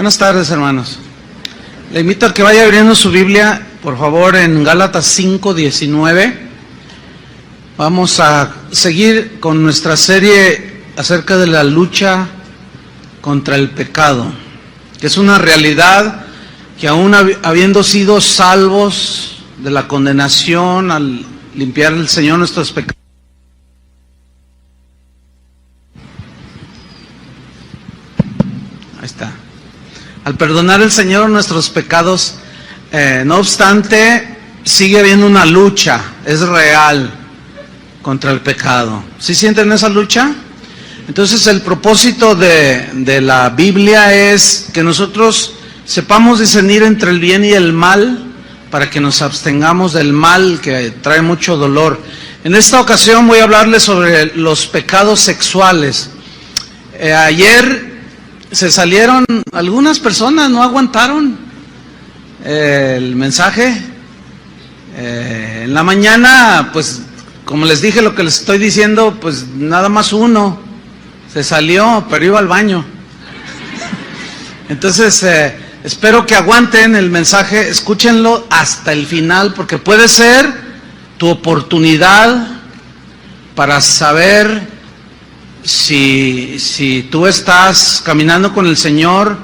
Buenas tardes, hermanos. Le invito a que vaya abriendo su Biblia, por favor, en Gálatas 5:19. Vamos a seguir con nuestra serie acerca de la lucha contra el pecado, que es una realidad que aún habiendo sido salvos de la condenación al limpiar el Señor nuestros pecados, ahí está. Al perdonar el Señor nuestros pecados, no obstante, sigue habiendo una lucha, es real, contra el pecado. ¿Sí sienten esa lucha? Entonces el propósito de la Biblia es que nosotros sepamos discernir entre el bien y el mal, para que nos abstengamos del mal que trae mucho dolor. En esta ocasión voy a hablarles sobre los pecados sexuales. Ayer se salieron algunas personas, no aguantaron el mensaje. En la mañana, pues, como les dije lo que les estoy diciendo, pues nada más uno se salió, pero iba al baño. Entonces, espero que aguanten el mensaje, escúchenlo hasta el final, porque puede ser tu oportunidad para saber si tú estás caminando con el Señor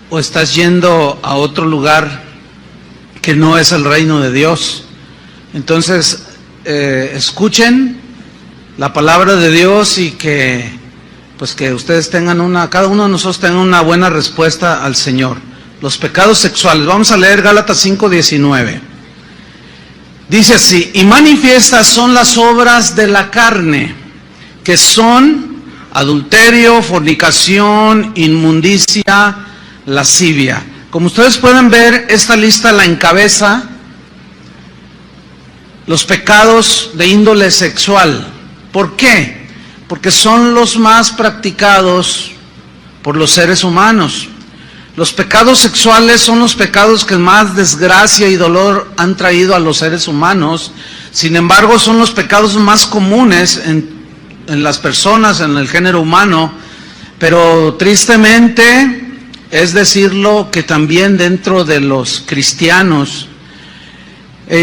o estás yendo a otro lugar que no es el reino de Dios. Entonces, escuchen la palabra de Dios y que ustedes tengan cada uno de nosotros tenga una buena respuesta al Señor. Los pecados sexuales. Vamos a leer Gálatas 5:19. Dice así: y manifiestas son las obras de la carne, que son adulterio, fornicación, inmundicia, lascivia. Como ustedes pueden ver, esta lista la encabeza los pecados de índole sexual. ¿Por qué? Porque son los más practicados por los seres humanos. Los pecados sexuales son los pecados que más desgracia y dolor han traído a los seres humanos. Sin embargo, son los pecados más comunes en las personas, en el género humano, pero tristemente es decirlo que también dentro de los cristianos.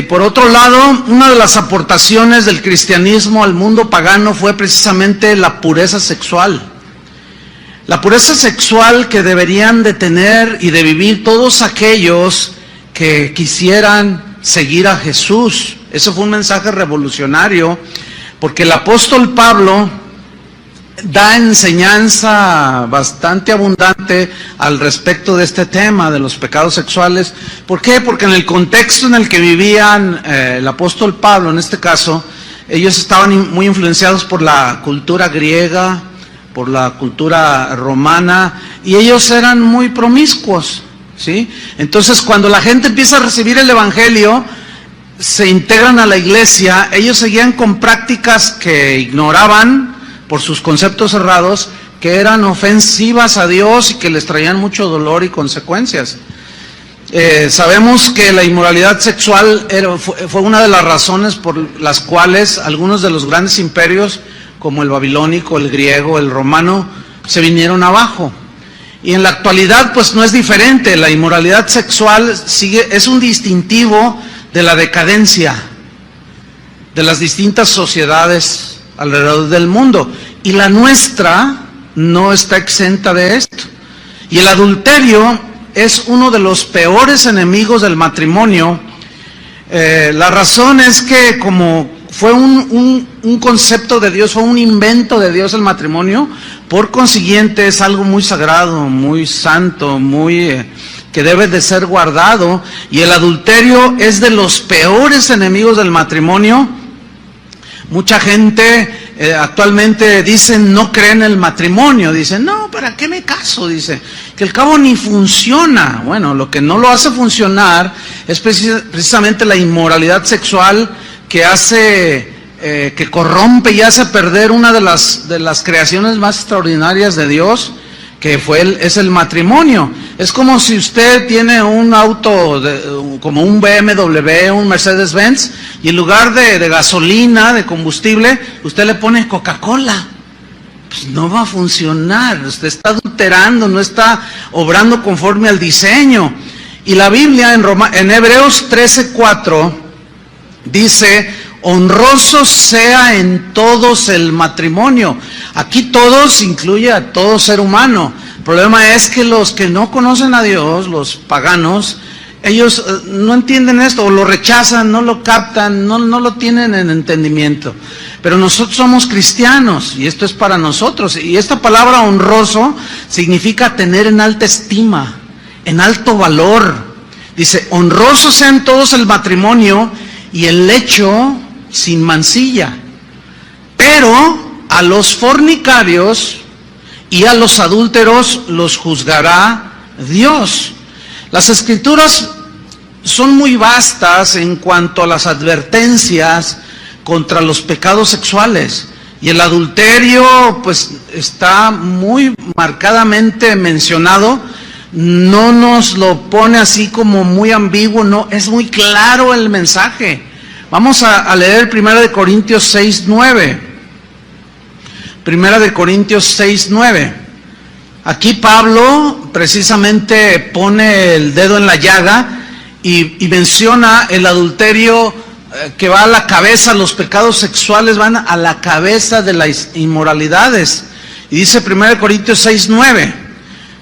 Por otro lado, una de las aportaciones del cristianismo al mundo pagano fue precisamente la pureza sexual. La pureza sexual que deberían de tener y de vivir todos aquellos que quisieran seguir a Jesús. Eso fue un mensaje revolucionario, porque el apóstol Pablo da enseñanza bastante abundante al respecto de este tema de los pecados sexuales. ¿Por qué? Porque en el contexto en el que vivían el apóstol Pablo, en este caso, ellos estaban muy influenciados por la cultura griega, por la cultura romana, y ellos eran muy promiscuos, ¿sí? Entonces, cuando la gente empieza a recibir el evangelio, se integran a la iglesia, ellos seguían con prácticas que ignoraban por sus conceptos cerrados, que eran ofensivas a Dios y que les traían mucho dolor y consecuencias. Sabemos que la inmoralidad sexual fue una de las razones por las cuales algunos de los grandes imperios, como el babilónico, el griego, el romano, se vinieron abajo. Y en la actualidad, pues no es diferente. La inmoralidad sexual es un distintivo de la decadencia de las distintas sociedades alrededor del mundo, y la nuestra no está exenta de esto. Y el adulterio es uno de los peores enemigos del matrimonio. La razón es que como fue un concepto de Dios, fue un invento de Dios el matrimonio, por consiguiente es algo muy sagrado, muy santo, que debe de ser guardado, y el adulterio es de los peores enemigos del matrimonio. Mucha gente actualmente dicen no creen en el matrimonio, dicen no, ¿para qué me caso? Dice que al cabo ni funciona. Bueno, lo que no lo hace funcionar es precisamente la inmoralidad sexual, que hace que corrompe y hace perder una de las creaciones más extraordinarias de Dios, que es el matrimonio. Es como si usted tiene un auto como un BMW, un Mercedes-Benz, y en lugar de gasolina, de combustible, usted le pone Coca-Cola. pues no va a funcionar. Usted está adulterando, no está obrando conforme al diseño. Y la Biblia en Hebreos 13:4 dice: honroso sea en todos el matrimonio. Aquí todos incluye a todo ser humano. El problema es que los que no conocen a Dios, los paganos, ellos no entienden esto, o lo rechazan, no lo captan, no lo tienen en entendimiento. Pero nosotros somos cristianos, y esto es para nosotros. Y esta palabra honroso significa tener en alta estima, en alto valor. Dice: honroso sean todos el matrimonio y el lecho sin mancilla. Pero a los fornicarios y a los adúlteros los juzgará Dios. Las Escrituras son muy vastas en cuanto a las advertencias contra los pecados sexuales. Y el adulterio pues está muy marcadamente mencionado. No nos lo pone así como muy ambiguo, no, es muy claro el mensaje. Vamos a leer 1 Corintios 6:9. 1 Corintios 6:9. Aquí Pablo precisamente pone el dedo en la llaga y menciona el adulterio que va a la cabeza. Los pecados sexuales van a la cabeza de las inmoralidades. Y dice 1 Corintios 6:9: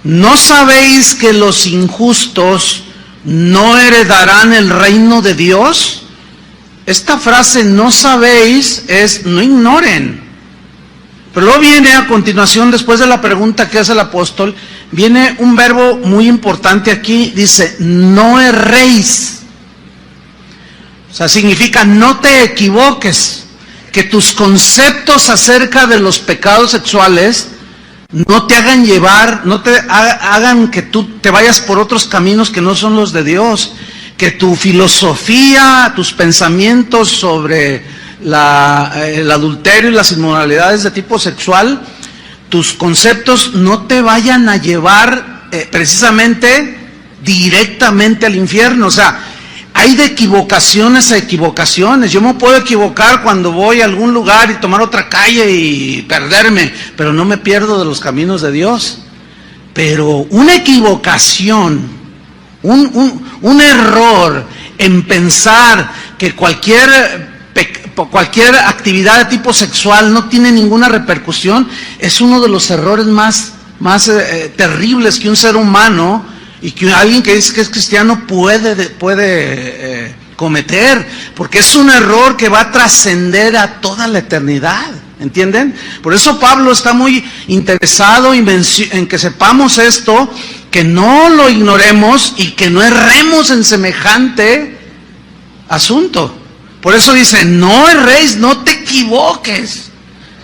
¿no sabéis que los injustos no heredarán el reino de Dios? Esta frase, no sabéis, es no ignoren. Pero luego viene a continuación, después de la pregunta que hace el apóstol, viene un verbo muy importante aquí, dice: no erréis. O sea, significa no te equivoques, que tus conceptos acerca de los pecados sexuales no te hagan llevar, no te hagan que tú te vayas por otros caminos que no son los de Dios, que tu filosofía, tus pensamientos sobre el adulterio y las inmoralidades de tipo sexual, tus conceptos no te vayan a llevar precisamente directamente al infierno. O sea, hay de equivocaciones a equivocaciones. Yo me puedo equivocar cuando voy a algún lugar y tomar otra calle y perderme, pero no me pierdo de los caminos de Dios. Pero una equivocación, un error en pensar que cualquier actividad de tipo sexual no tiene ninguna repercusión, es uno de los errores más terribles que un ser humano y que alguien que dice que es cristiano puede cometer, porque es un error que va a trascender a toda la eternidad, ¿entienden? Por eso Pablo está muy interesado en que sepamos esto, que no lo ignoremos y que no erremos en semejante asunto. Por eso dice: no erréis, no te equivoques.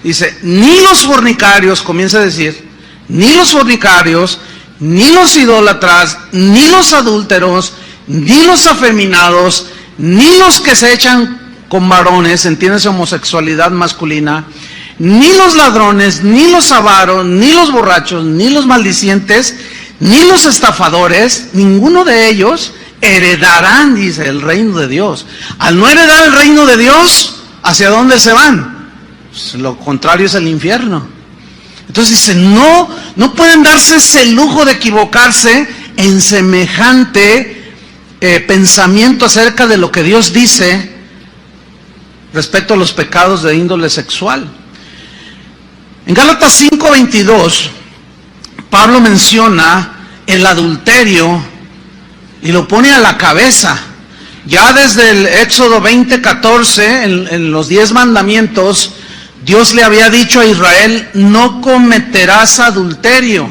Dice: ni los fornicarios, comienza a decir, ni los fornicarios, ni los idólatras, ni los adúlteros, ni los afeminados, ni los que se echan con varones, entiéndase homosexualidad masculina, ni los ladrones, ni los avaros, ni los borrachos, ni los maldicientes, ni los estafadores, ninguno de ellos heredarán, dice, el reino de Dios. Al no heredar el reino de Dios, ¿hacia dónde se van? Pues lo contrario es el infierno. Entonces dice: no pueden darse ese lujo de equivocarse en semejante pensamiento acerca de lo que Dios dice respecto a los pecados de índole sexual. En Gálatas 5:22, Pablo menciona el adulterio y lo pone a la cabeza. Ya desde el Éxodo 20:14, en los 10 mandamientos, Dios le había dicho a Israel: no cometerás adulterio.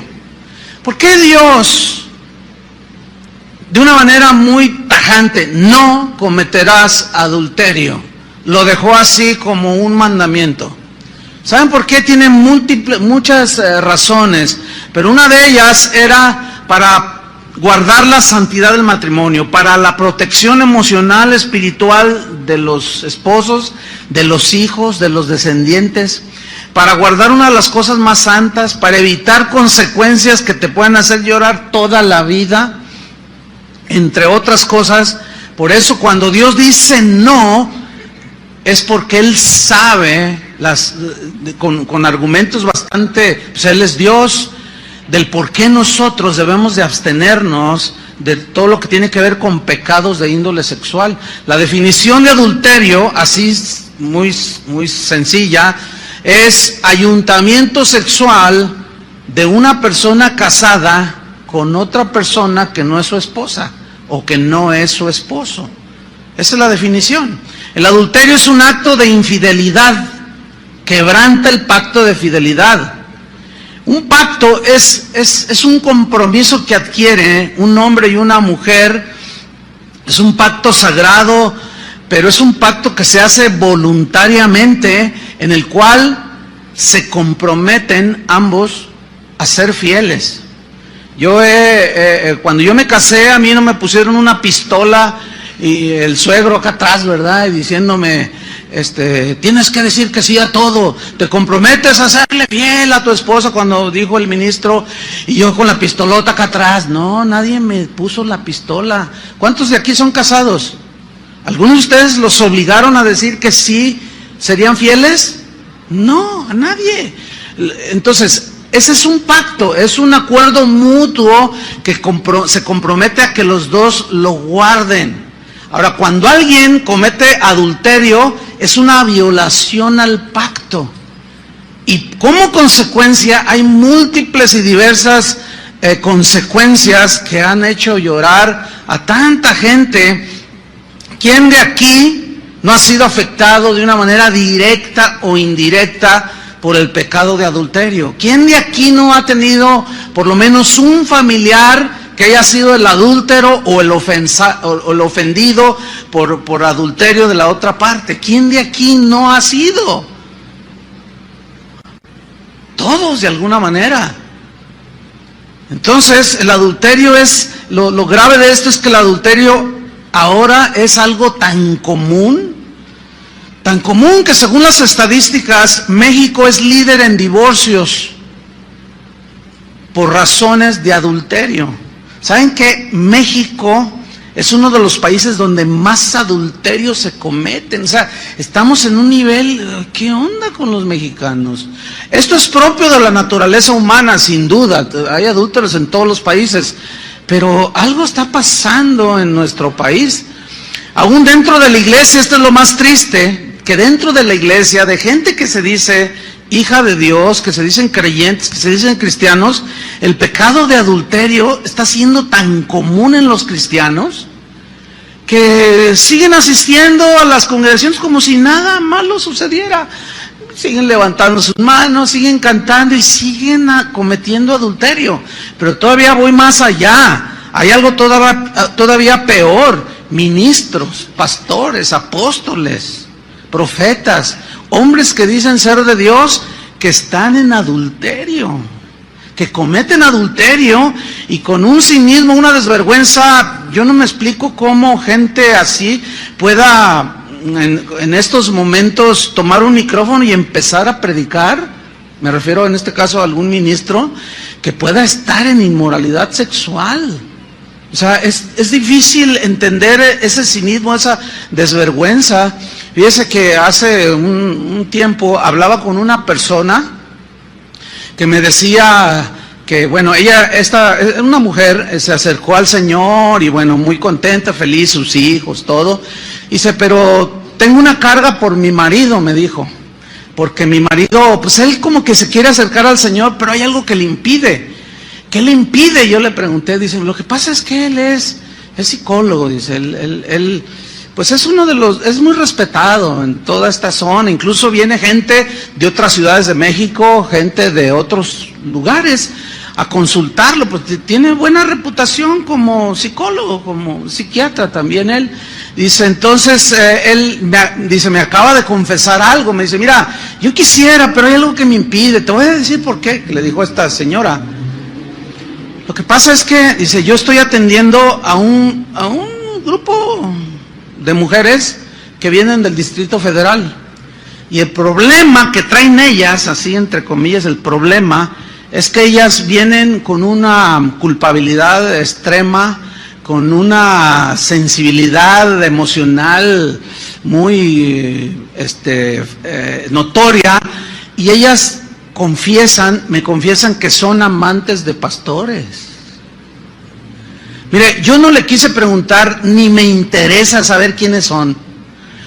¿Por qué Dios, de una manera muy tajante, no cometerás adulterio, lo dejó así como un mandamiento? ¿Saben por qué? Tiene muchas razones, pero una de ellas era para guardar la santidad del matrimonio, para la protección emocional, espiritual de los esposos, de los hijos, de los descendientes, para guardar una de las cosas más santas, para evitar consecuencias que te puedan hacer llorar toda la vida, entre otras cosas. Por eso cuando Dios dice no, es porque Él sabe, con argumentos bastante, pues Él es Dios, del por qué nosotros debemos de abstenernos de todo lo que tiene que ver con pecados de índole sexual. La definición de adulterio, así muy, muy sencilla, es ayuntamiento sexual de una persona casada con otra persona que no es su esposa o que no es su esposo. Esa es la definición. El adulterio es un acto de infidelidad, quebranta el pacto de fidelidad. Un pacto es un compromiso que adquiere un hombre y una mujer, es un pacto sagrado, pero es un pacto que se hace voluntariamente, en el cual se comprometen ambos a ser fieles. Cuando yo me casé, a mí no me pusieron una pistola y el suegro acá atrás, ¿verdad? Y diciéndome, tienes que decir que sí a todo, te comprometes a serle fiel a tu esposa, cuando dijo el ministro, y yo con la pistolota acá atrás. No, nadie me puso la pistola. ¿Cuántos de aquí son casados? ¿Algunos de ustedes los obligaron a decir que sí serían fieles? No, a nadie. Entonces, ese es un pacto, es un acuerdo mutuo que se compromete a que los dos lo guarden. Ahora, cuando alguien comete adulterio, es una violación al pacto. Y como consecuencia, hay múltiples y diversas consecuencias que han hecho llorar a tanta gente. ¿Quién de aquí no ha sido afectado de una manera directa o indirecta por el pecado de adulterio? ¿Quién de aquí no ha tenido por lo menos un familiar que haya sido el adúltero o el ofendido por adulterio de la otra parte? ¿Quién de aquí no ha sido? Todos, de alguna manera. Entonces, el adulterio es, lo grave de esto es que el adulterio ahora es algo tan común que según las estadísticas, México es líder en divorcios por razones de adulterio. ¿Saben que México es uno de los países donde más adulterios se cometen? O sea, estamos en un nivel, ¿qué onda con los mexicanos? Esto es propio de la naturaleza humana, sin duda. Hay adúlteros en todos los países, pero algo está pasando en nuestro país. Aún dentro de la iglesia, esto es lo más triste, que dentro de la iglesia, de gente que se dice hija de Dios, que se dicen creyentes, que se dicen cristianos, el pecado de adulterio está siendo tan común en los cristianos que siguen asistiendo a las congregaciones como si nada malo sucediera. Siguen levantando sus manos, siguen cantando y siguen cometiendo adulterio. Pero todavía voy más allá. Hay algo todavía peor. Ministros, pastores, apóstoles, profetas, hombres que dicen ser de Dios, que están en adulterio, que cometen adulterio y con un cinismo, una desvergüenza. Yo no me explico cómo gente así pueda en estos momentos tomar un micrófono y empezar a predicar. Me refiero en este caso a algún ministro que pueda estar en inmoralidad sexual. O sea, es difícil entender ese cinismo, esa desvergüenza. Fíjese que hace un tiempo hablaba con una persona que me decía que, bueno, una mujer se acercó al Señor y, bueno, muy contenta, feliz, sus hijos, todo. Dice, pero tengo una carga por mi marido, me dijo, porque mi marido, pues él como que se quiere acercar al Señor, pero hay algo que le impide. ¿Qué le impide? Yo le pregunté, dice, lo que pasa es que él es psicólogo, dice, él pues es es muy respetado en toda esta zona, incluso viene gente de otras ciudades de México, gente de otros lugares a consultarlo, pues tiene buena reputación como psicólogo, como psiquiatra también él. Dice, entonces, me acaba de confesar algo, me dice, mira, yo quisiera, pero hay algo que me impide, te voy a decir por qué, le dijo esta señora. Lo que pasa es que, dice, yo estoy atendiendo a un grupo de mujeres que vienen del Distrito Federal. Y el problema que traen ellas, así entre comillas, el problema es que ellas vienen con una culpabilidad extrema, con una sensibilidad emocional muy notoria, y ellas me confiesan que son amantes de pastores. Mire, yo no le quise preguntar, ni me interesa saber quiénes son.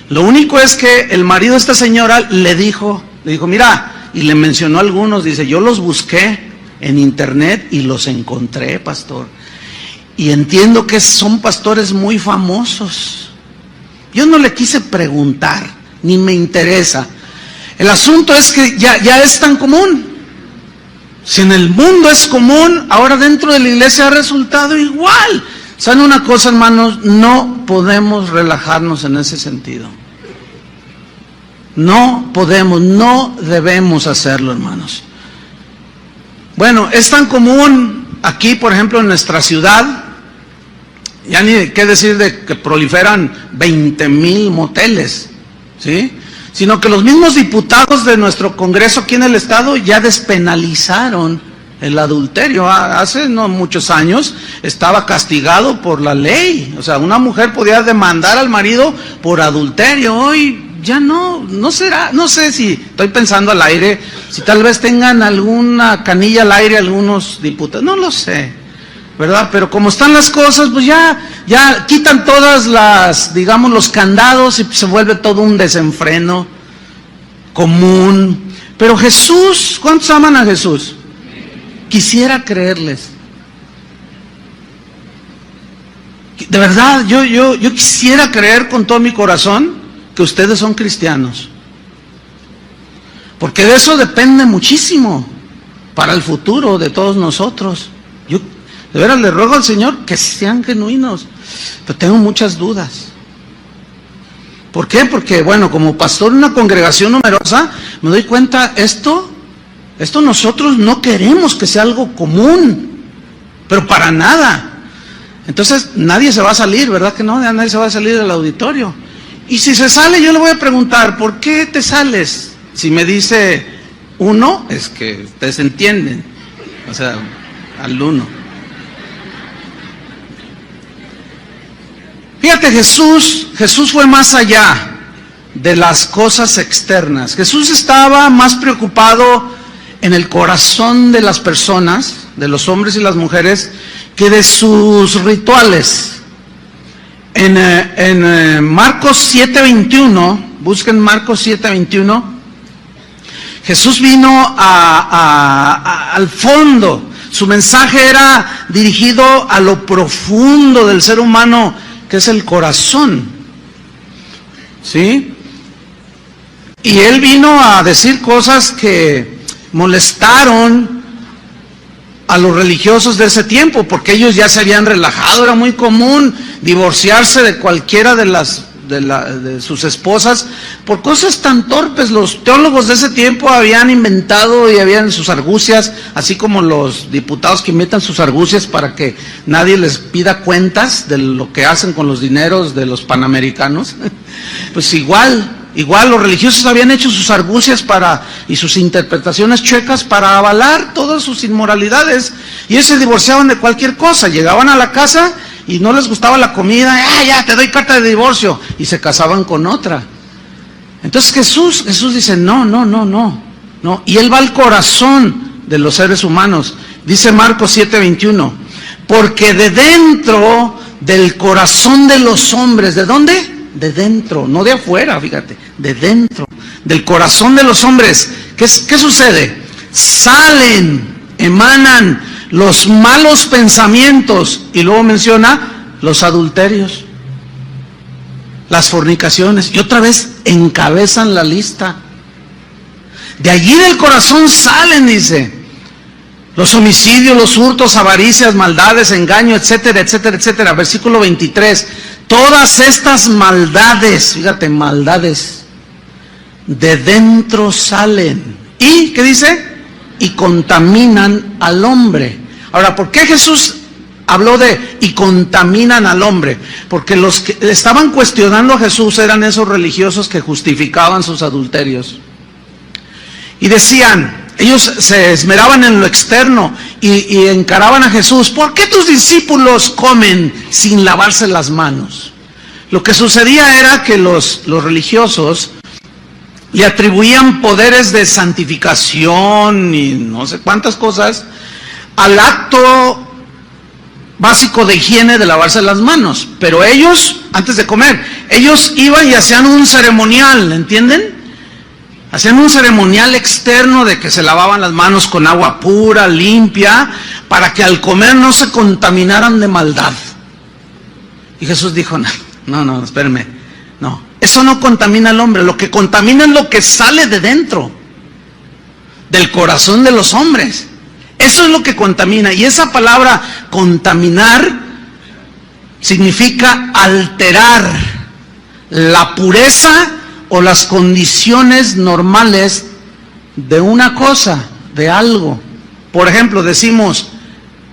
Lo único es que el marido de esta señora le dijo, mira, y le mencionó a algunos, dice, yo los busqué en internet y los encontré, pastor. Y entiendo que son pastores muy famosos. Yo no le quise preguntar, ni me interesa. El asunto es que ya es tan común. Si en el mundo es común, ahora dentro de la iglesia ha resultado igual. ¿Saben una cosa, hermanos? No podemos relajarnos en ese sentido. No podemos, no debemos hacerlo, hermanos. Bueno, es tan común aquí, por ejemplo, en nuestra ciudad, ya ni qué decir de que proliferan 20,000 moteles, ¿sí? Sino que los mismos diputados de nuestro Congreso aquí en el Estado ya despenalizaron el adulterio. Hace no muchos años estaba castigado por la ley. O sea, una mujer podía demandar al marido por adulterio. Hoy ya no será, no sé si estoy pensando al aire, si tal vez tengan alguna canilla al aire algunos diputados, no lo sé, ¿verdad? Pero como están las cosas, pues ya quitan todas las, digamos, los candados y se vuelve todo un desenfreno común. Pero Jesús, ¿cuántos aman a Jesús? Quisiera creerles. De verdad, yo quisiera creer con todo mi corazón que ustedes son cristianos. Porque de eso depende muchísimo para el futuro de todos nosotros. Yo de veras le ruego al Señor que sean genuinos, pero tengo muchas dudas. ¿Por qué? Porque, bueno, como pastor de una congregación numerosa, me doy cuenta, esto nosotros no queremos que sea algo común, pero para nada. Entonces, nadie se va a salir, ¿verdad que no? Nadie se va a salir del auditorio. Y si se sale, yo le voy a preguntar, ¿por qué te sales? Si me dice uno, es que ustedes entienden, o sea, al uno. Fíjate, Jesús fue más allá de las cosas externas. Jesús estaba más preocupado en el corazón de las personas, de los hombres y las mujeres, que de sus rituales. En Marcos 7:21, busquen Marcos 7:21, Jesús vino al fondo. Su mensaje era dirigido a lo profundo del ser humano, que es el corazón, ¿sí? Y él vino a decir cosas que molestaron a los religiosos de ese tiempo, porque ellos ya se habían relajado. Era muy común divorciarse de cualquiera de sus esposas por cosas tan torpes. Los teólogos de ese tiempo habían inventado y habían sus argucias, así como los diputados que inventan sus argucias para que nadie les pida cuentas de lo que hacen con los dineros de los panamericanos. Pues igual los religiosos habían hecho sus argucias y sus interpretaciones chuecas para avalar todas sus inmoralidades, y ellos se divorciaban de cualquier cosa. Llegaban a la casa y no les gustaba la comida, ya te doy carta de divorcio, y se casaban con otra. Entonces Jesús dice, no, y él va al corazón de los seres humanos. Dice Marcos 7:21, porque de dentro del corazón de los hombres, ¿de dónde? De dentro, no de afuera, fíjate, de dentro, del corazón de los hombres, ¿qué sucede? Emanan los malos pensamientos, y luego menciona los adulterios, las fornicaciones, y otra vez encabezan la lista. De allí del corazón salen, dice, los homicidios, los hurtos, avaricias, maldades, engaño, etcétera, etcétera, etcétera. Versículo 23. Todas estas maldades, fíjate, maldades, de dentro salen. ¿Y qué dice? Y contaminan al hombre. Ahora, ¿por qué Jesús habló de y contaminan al hombre? Porque los que estaban cuestionando a Jesús eran esos religiosos que justificaban sus adulterios. Y decían, Ellos se esmeraban en lo externo y encaraban a Jesús. ¿Por qué tus discípulos comen sin lavarse las manos? Lo que sucedía era que los religiosos le atribuían poderes de santificación y no sé cuántas cosas al acto básico de higiene de lavarse las manos. Pero ellos, antes de comer, ellos iban y hacían un ceremonial, ¿entienden? Hacían un ceremonial externo de que se lavaban las manos con agua pura, limpia, para que al comer no se contaminaran de maldad. Y Jesús dijo, no, espérenme, no, eso no contamina al hombre, lo que contamina es lo que sale de dentro, del corazón de los hombres. Eso es lo que contamina, y esa palabra contaminar significa alterar la pureza o las condiciones normales de una cosa, de algo. Por ejemplo, decimos,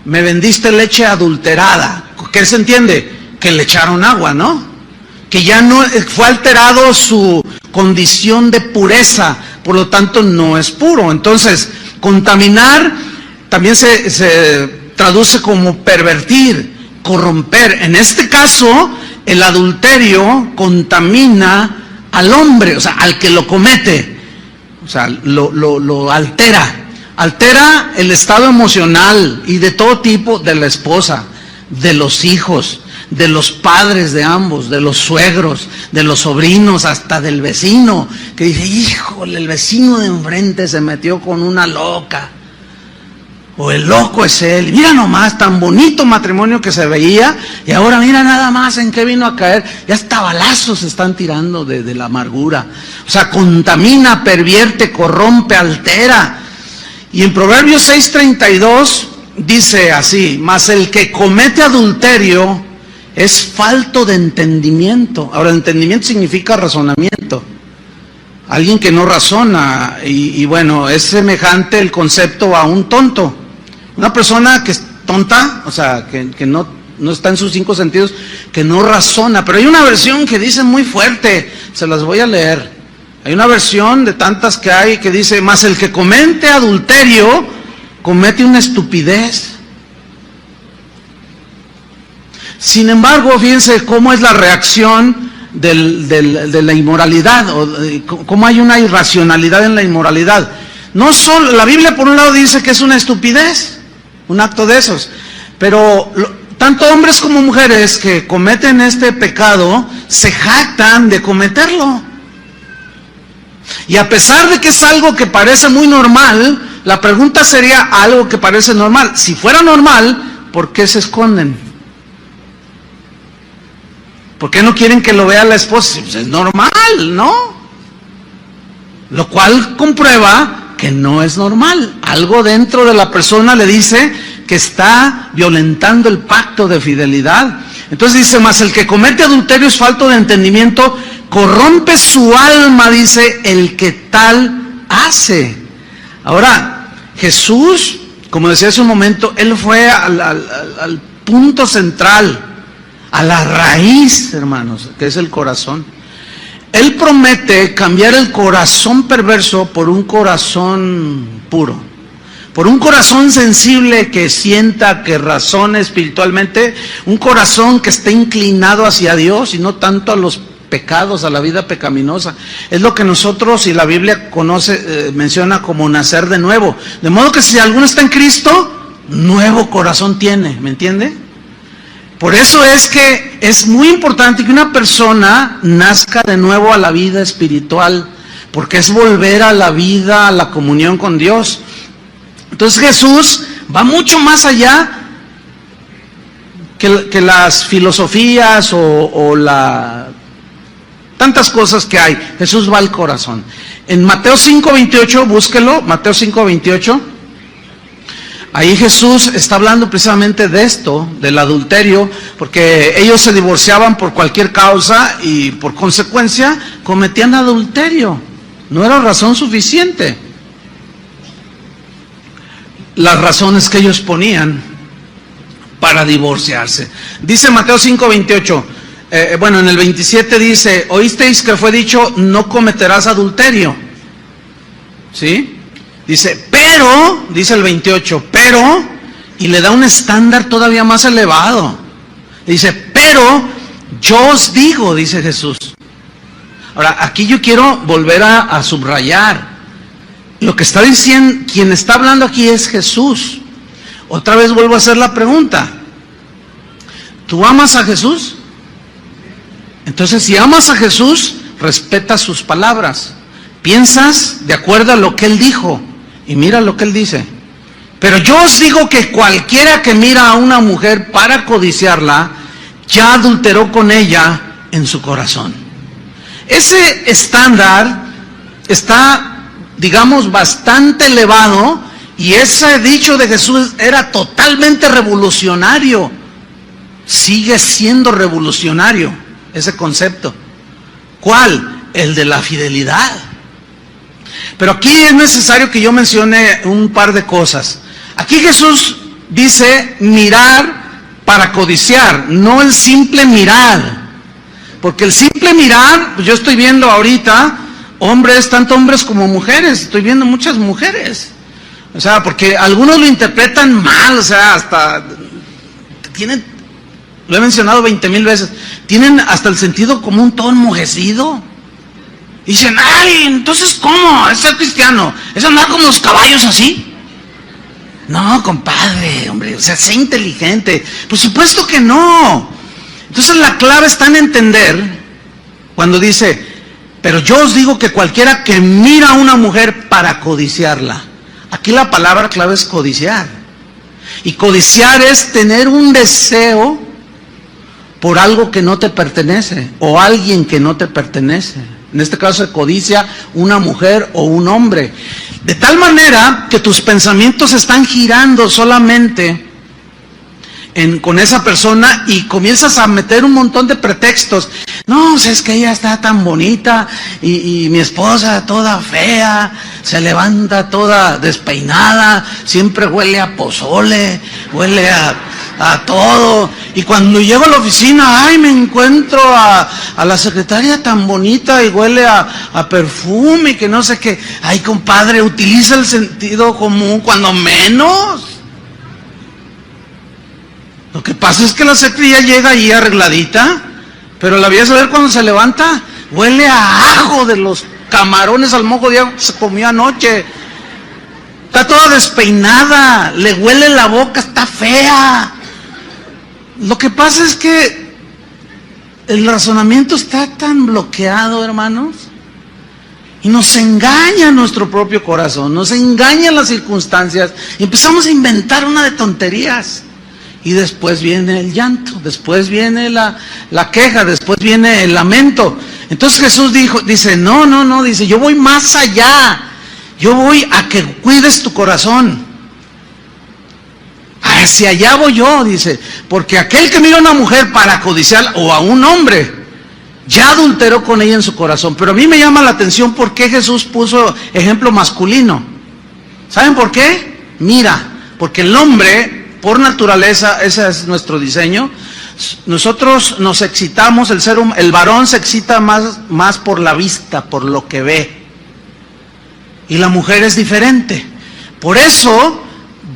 me vendiste leche adulterada. ¿Qué se entiende? Que le echaron agua, ¿no? Que ya no fue alterado su condición de pureza, por lo tanto no es puro. Entonces, contaminar también se traduce como pervertir, corromper. En este caso, el adulterio contamina al hombre, o sea, al que lo comete, o sea, lo altera el estado emocional y de todo tipo de la esposa, de los hijos, de los padres de ambos, de los suegros, de los sobrinos, hasta del vecino, que dice, híjole, el vecino de enfrente se metió con una loca, o el loco es él, mira nomás, tan bonito matrimonio que se veía, y ahora mira nada más en qué vino a caer, ya hasta balazos se están tirando de la amargura. O sea, contamina, pervierte, corrompe, altera. Y en Proverbios 6:32 dice así, mas el que comete adulterio es falto de entendimiento. Ahora, entendimiento significa razonamiento. Alguien que no razona, y bueno, es semejante el concepto a un tonto. Una persona que es tonta, o sea, que no está en sus 5 sentidos, que no razona. Pero hay una versión que dice muy fuerte, se las voy a leer. Hay una versión de tantas que hay que dice, mas el que comete adulterio, comete una estupidez. Sin embargo, fíjense cómo es la reacción de la inmoralidad, o cómo hay una irracionalidad en la inmoralidad. No solo, la Biblia por un lado dice que es una estupidez, un acto de esos, pero tanto hombres como mujeres que cometen este pecado se jactan de cometerlo. Y a pesar de que es algo que parece muy normal, la pregunta sería algo que parece normal. Si fuera normal, ¿por qué se esconden? ¿Por qué no quieren que lo vea la esposa? Pues es normal, ¿no? Lo cual comprueba que no es normal. Algo dentro de la persona le dice que está violentando el pacto de fidelidad. Entonces dice, mas el que comete adulterio es falto de entendimiento, corrompe su alma, dice, el que tal hace. Ahora, Jesús, como decía hace un momento, Él fue al punto central, a la raíz, hermanos, que es el corazón. Él promete cambiar el corazón perverso por un corazón puro, por un corazón sensible que sienta, que razone espiritualmente, un corazón que esté inclinado hacia Dios y no tanto a los pecados, a la vida pecaminosa. Es lo que nosotros y la Biblia menciona como nacer de nuevo. De modo que si alguno está en Cristo, nuevo corazón tiene, ¿me entiende? Por eso es que es muy importante que una persona nazca de nuevo a la vida espiritual, porque es volver a la vida, a la comunión con Dios. Entonces Jesús va mucho más allá que las filosofías o tantas cosas que hay. Jesús va al corazón. En Mateo 5:28, búsquelo, Mateo 5:28. Ahí Jesús está hablando precisamente de esto, del adulterio, porque ellos se divorciaban por cualquier causa y por consecuencia cometían adulterio. No era razón suficiente las razones que ellos ponían para divorciarse. Dice Mateo 5:28, bueno, en el 27 dice, oísteis que fue dicho, no cometerás adulterio. ¿Sí? Dice, pero pero, dice el 28, pero, y le da un estándar todavía más elevado. Dice, pero yo os digo, dice Jesús. Ahora, aquí yo quiero volver a subrayar. Lo que está diciendo, quien está hablando aquí es Jesús. Otra vez vuelvo a hacer la pregunta. ¿Tú amas a Jesús? Entonces, si amas a Jesús, respeta sus palabras. Piensas de acuerdo a lo que Él dijo. Y mira lo que Él dice. Pero yo os digo que cualquiera que mira a una mujer para codiciarla, ya adulteró con ella en su corazón. Ese estándar está, digamos, bastante elevado, y ese dicho de Jesús era totalmente revolucionario. Sigue siendo revolucionario ese concepto. ¿Cuál? El de la fidelidad. Pero aquí es necesario que yo mencione un par de cosas. Aquí Jesús dice mirar para codiciar, no el simple mirar. Porque el simple mirar, pues yo estoy viendo ahorita hombres, tanto hombres como mujeres, estoy viendo muchas mujeres. O sea, porque algunos lo interpretan mal, o sea, hasta tienen, lo he mencionado 20,000 veces, tienen hasta el sentido común todo enmojecido. Y dicen, ay, entonces ¿cómo? ¿Es ser cristiano? ¿Es andar como los caballos así? No, compadre, hombre, o sea, sé inteligente. Por supuesto que no. Entonces la clave está en entender cuando dice, pero yo os digo que cualquiera que mira a una mujer para codiciarla. Aquí la palabra clave es codiciar. Y codiciar es tener un deseo por algo que no te pertenece o alguien que no te pertenece. En este caso se codicia una mujer o un hombre. De tal manera que tus pensamientos están girando solamente con esa persona y comienzas a meter un montón de pretextos. No, es que ella está tan bonita y mi esposa toda fea, se levanta toda despeinada, siempre huele a pozole, huele a todo. Y cuando llego a la oficina, ay, me encuentro a la secretaria tan bonita y huele a perfume y que no sé qué. Ay, compadre, utiliza el sentido común cuando menos. Lo que pasa es que la secretaria llega ahí arregladita, pero la voy a saber cuando se levanta, huele a ajo de los camarones al mojo de ajo que se comió anoche. Está toda despeinada, le huele la boca, está fea. Lo que pasa es que el razonamiento está tan bloqueado, hermanos, y nos engaña nuestro propio corazón, nos engañan las circunstancias, y empezamos a inventar una de tonterías. Y después viene el llanto, después viene la queja, después viene el lamento. Entonces Jesús dice, no, dice, yo voy más allá. Yo voy a que cuides tu corazón. Hacia allá voy yo, dice. Porque aquel que mira a una mujer para codiciar, o a un hombre, ya adulteró con ella en su corazón. Pero a mí me llama la atención por qué Jesús puso ejemplo masculino. ¿Saben por qué? Mira, porque el hombre, por naturaleza, ese es nuestro diseño. Nosotros nos excitamos, el varón se excita más por la vista, por lo que ve. Y la mujer es diferente. Por eso,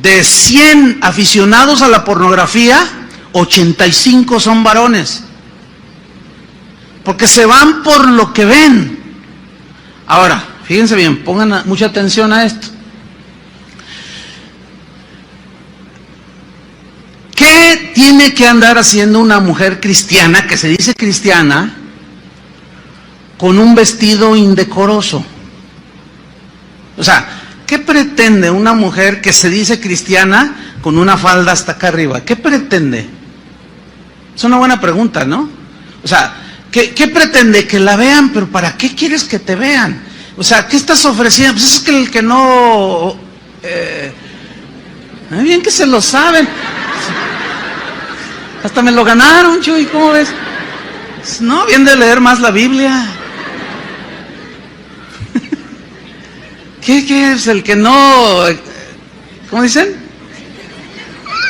de 100 aficionados a la pornografía, 85 son varones. Porque se van por lo que ven. Ahora, fíjense bien, pongan mucha atención a esto. ¿Qué tiene que andar haciendo una mujer cristiana, que se dice cristiana, con un vestido indecoroso? O sea, ¿qué pretende una mujer que se dice cristiana con una falda hasta acá arriba? ¿Qué pretende? Es una buena pregunta, ¿no? O sea, ¿qué pretende? Que la vean, pero ¿para qué quieres que te vean? O sea, ¿qué estás ofreciendo? Pues es que el que no... bien que se lo saben. Hasta me lo ganaron, Chuy, ¿cómo ves? No, bien de leer más la Biblia. ¿Qué es el que no... ¿Cómo dicen?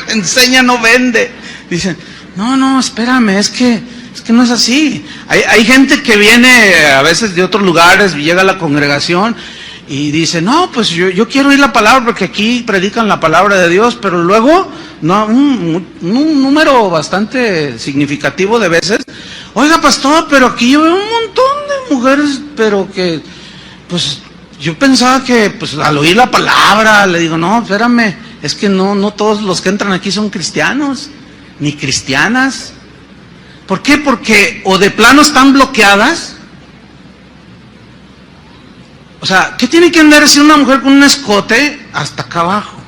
Enseña, no vende. Dicen, no, espérame, es que no es así. Hay gente que viene a veces de otros lugares, llega a la congregación y dice, no, pues yo quiero oír la palabra porque aquí predican la palabra de Dios, pero luego, no, un número bastante significativo de veces, oiga pastor, pero aquí yo veo un montón de mujeres, pero que, pues, yo pensaba que, pues, al oír la palabra, le digo, no, espérame, es que no todos los que entran aquí son cristianos, ni cristianas. ¿Por qué? Porque o de plano están bloqueadas. O sea, ¿qué tiene que andar así una mujer con un escote hasta acá abajo?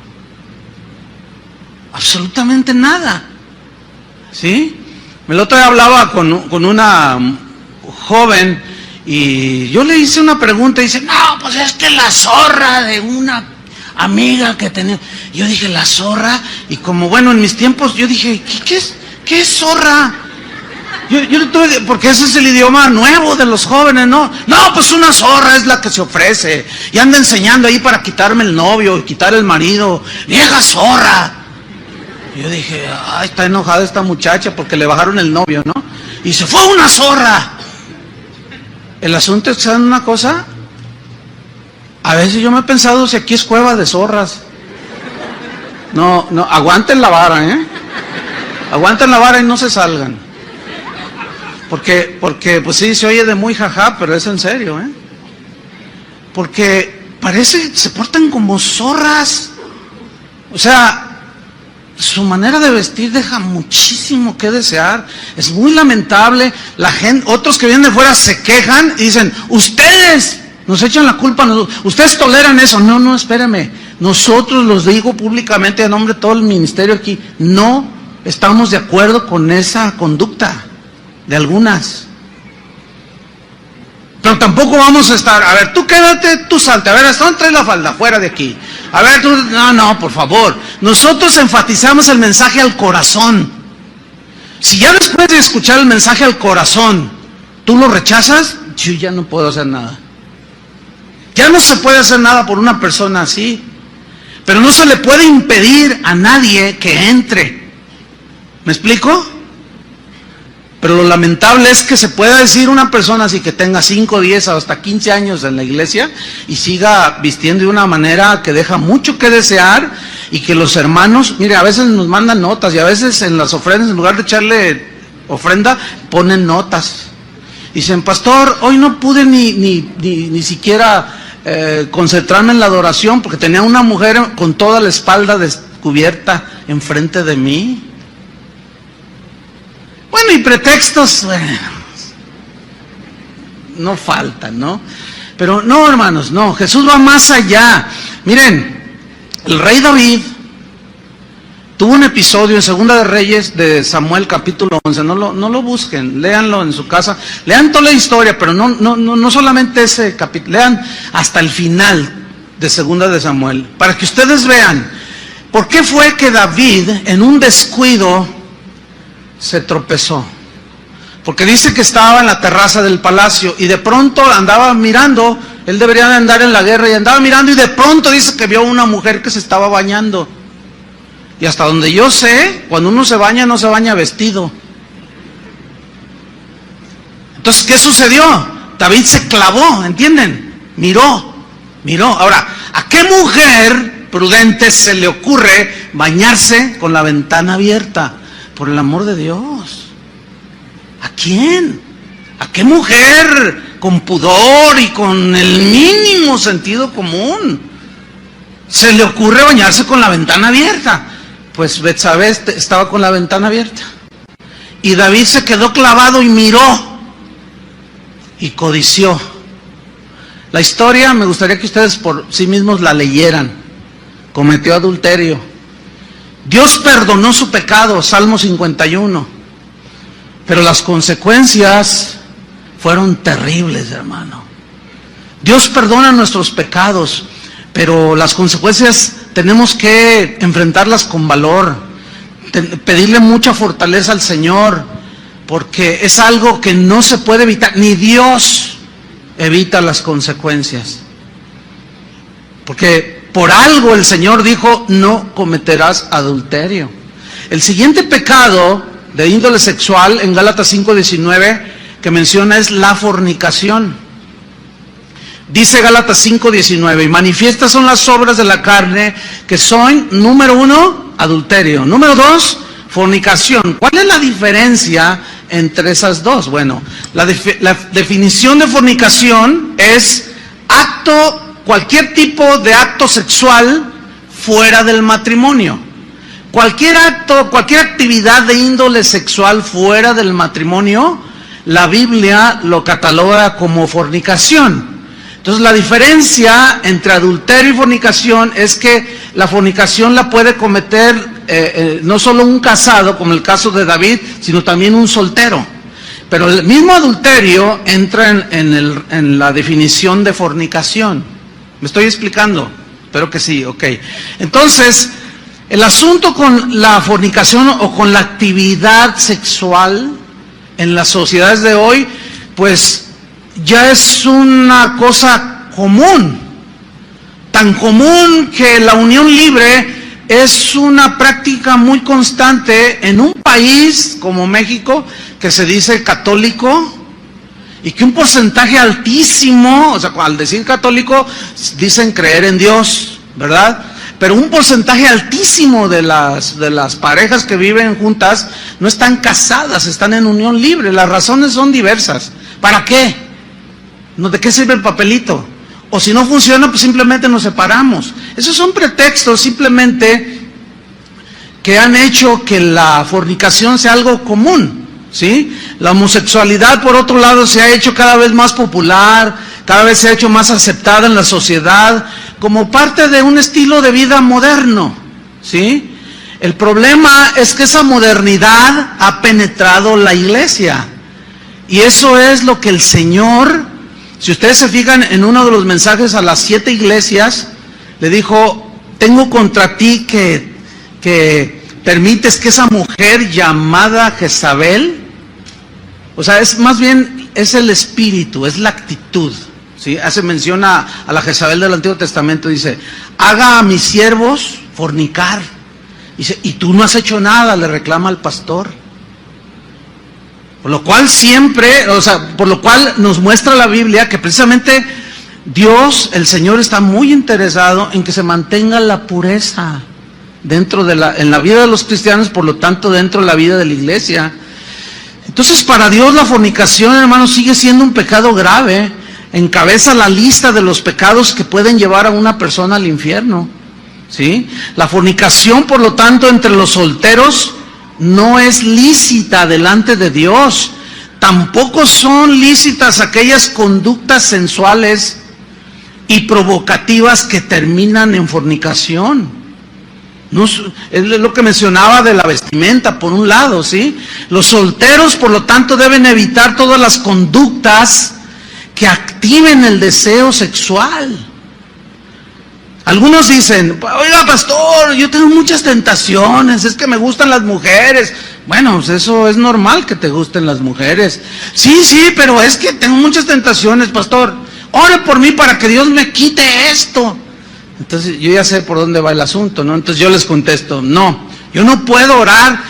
Absolutamente nada. ¿Sí? El otro día hablaba con una joven y yo le hice una pregunta y dice, no, pues es que la zorra de una amiga que tenía. Yo dije, la zorra, y como bueno, en mis tiempos yo dije, ¿qué es zorra? Yo tuve, porque ese es el idioma nuevo de los jóvenes, ¿no? No, pues una zorra es la que se ofrece y anda enseñando ahí para quitarme el novio y quitar el marido. ¡Vieja zorra! Yo dije, ay, está enojada esta muchacha porque le bajaron el novio, ¿no? Y se fue una zorra. El asunto es que, ¿saben una cosa? A veces yo me he pensado si aquí es cueva de zorras. No, aguanten la vara, ¿eh? Aguanten la vara y no se salgan. Porque pues sí, se oye de muy jajá, pero es en serio, ¿eh? Porque parece, se portan como zorras. O sea, su manera de vestir deja muchísimo que desear. Es muy lamentable. La gente, otros que vienen de fuera se quejan y dicen, ustedes nos echan la culpa, ustedes toleran eso. No, espérame. Nosotros, los digo públicamente a nombre de todo el ministerio aquí, no estamos de acuerdo con esa conducta de algunas. Pero tampoco vamos a estar, a ver, tú quédate, tú salte, a ver, ¿hasta dónde traes la falda? Fuera de aquí. A ver, tú, no, por favor. Nosotros enfatizamos el mensaje al corazón. Si ya después de escuchar el mensaje al corazón, tú lo rechazas, yo ya no puedo hacer nada. Ya no se puede hacer nada por una persona así. Pero no se le puede impedir a nadie que entre. ¿Me explico? Pero lo lamentable es que se pueda decir una persona así que tenga 5, 10 o hasta 15 años en la iglesia y siga vistiendo de una manera que deja mucho que desear, y que los hermanos, mire, a veces nos mandan notas y a veces en las ofrendas, en lugar de echarle ofrenda, ponen notas. Dicen, pastor, hoy no pude ni siquiera concentrarme en la adoración porque tenía una mujer con toda la espalda descubierta enfrente de mí. Bueno, y pretextos, bueno, no faltan, ¿no? Pero no, hermanos, no, Jesús va más allá. Miren, el rey David tuvo un episodio en Segunda de Reyes de Samuel capítulo 11, no lo busquen, léanlo en su casa, lean toda la historia, pero no solamente ese capítulo, lean hasta el final de Segunda de Samuel, para que ustedes vean por qué fue que David en un descuido se tropezó. Porque dice que estaba en la terraza del palacio y de pronto andaba mirando, él debería de andar en la guerra, y andaba mirando y de pronto dice que vio una mujer que se estaba bañando. Y hasta donde yo sé, cuando uno se baña, no se baña vestido. Entonces, ¿qué sucedió? David se clavó, ¿entienden? Miró. Ahora, ¿a qué mujer prudente se le ocurre bañarse con la ventana abierta? Por el amor de Dios. ¿A quién? ¿A qué mujer con pudor y con el mínimo sentido común se le ocurre bañarse con la ventana abierta? Pues Betsabé estaba con la ventana abierta. Y David se quedó clavado y miró y codició. La historia me gustaría que ustedes por sí mismos la leyeran. Cometió adulterio. Dios perdonó su pecado, Salmo 51, pero las consecuencias fueron terribles, hermano. Dios perdona nuestros pecados, pero las consecuencias tenemos que enfrentarlas con valor, pedirle mucha fortaleza al Señor, porque es algo que no se puede evitar, ni Dios evita las consecuencias. Porque por algo el Señor dijo, no cometerás adulterio. El siguiente pecado de índole sexual en Gálatas 5:19 que menciona es la fornicación. Dice Gálatas 5:19, y manifiestas son las obras de la carne, que son, número 1, adulterio. Número 2, fornicación. ¿Cuál es la diferencia entre esas dos? Bueno, la definición de fornicación es cualquier tipo de acto sexual fuera del matrimonio. Cualquier actividad de índole sexual fuera del matrimonio, la Biblia lo cataloga como fornicación. Entonces la diferencia entre adulterio y fornicación es que la fornicación la puede cometer no solo un casado, como el caso de David, sino también un soltero. Pero el mismo adulterio entra en la definición de fornicación. ¿Me estoy explicando? Espero que sí, ok. Entonces, el asunto con la fornicación o con la actividad sexual en las sociedades de hoy, pues ya es una cosa común, tan común que la unión libre es una práctica muy constante en un país como México, que se dice católico, y que un porcentaje altísimo, o sea, al decir católico, dicen creer en Dios, ¿verdad? Pero un porcentaje altísimo de las parejas que viven juntas no están casadas, están en unión libre. Las razones son diversas. ¿Para qué? ¿De qué sirve el papelito? O si no funciona, pues simplemente nos separamos. Esos son pretextos simplemente que han hecho que la fornicación sea algo común, ¿sí? La homosexualidad, por otro lado, se ha hecho cada vez más popular, cada vez se ha hecho más aceptada en la sociedad, como parte de un estilo de vida moderno, ¿sí? El problema es que esa modernidad ha penetrado la iglesia. Y eso es lo que el Señor, si ustedes se fijan en uno de los mensajes a las 7 iglesias, le dijo: tengo contra ti que permites que esa mujer llamada Jezabel, o sea, es más bien, es el espíritu, es la actitud, ¿sí? Hace mención a la Jezabel del Antiguo Testamento, dice: haga a mis siervos fornicar. Dice: y tú no has hecho nada, le reclama al pastor. Por lo cual por lo cual nos muestra la Biblia que precisamente Dios, el Señor, está muy interesado en que se mantenga la pureza en la vida de los cristianos, por lo tanto dentro de la vida de la iglesia. Entonces, para Dios la fornicación, hermanos, sigue siendo un pecado grave. Encabeza la lista de los pecados que pueden llevar a una persona al infierno, ¿sí? La fornicación, por lo tanto, entre los solteros no es lícita delante de Dios. Tampoco son lícitas aquellas conductas sensuales y provocativas que terminan en fornicación. No, es lo que mencionaba de la vestimenta, por un lado, ¿sí? Los solteros, por lo tanto, deben evitar todas las conductas que activen el deseo sexual. Algunos dicen: oiga, pastor, yo tengo muchas tentaciones, es que me gustan las mujeres. Bueno, pues eso es normal, que te gusten las mujeres. Sí, pero es que tengo muchas tentaciones, pastor. Ore por mí para que Dios me quite esto. Entonces yo ya sé por dónde va el asunto, ¿no? Entonces yo les contesto: no, yo no puedo orar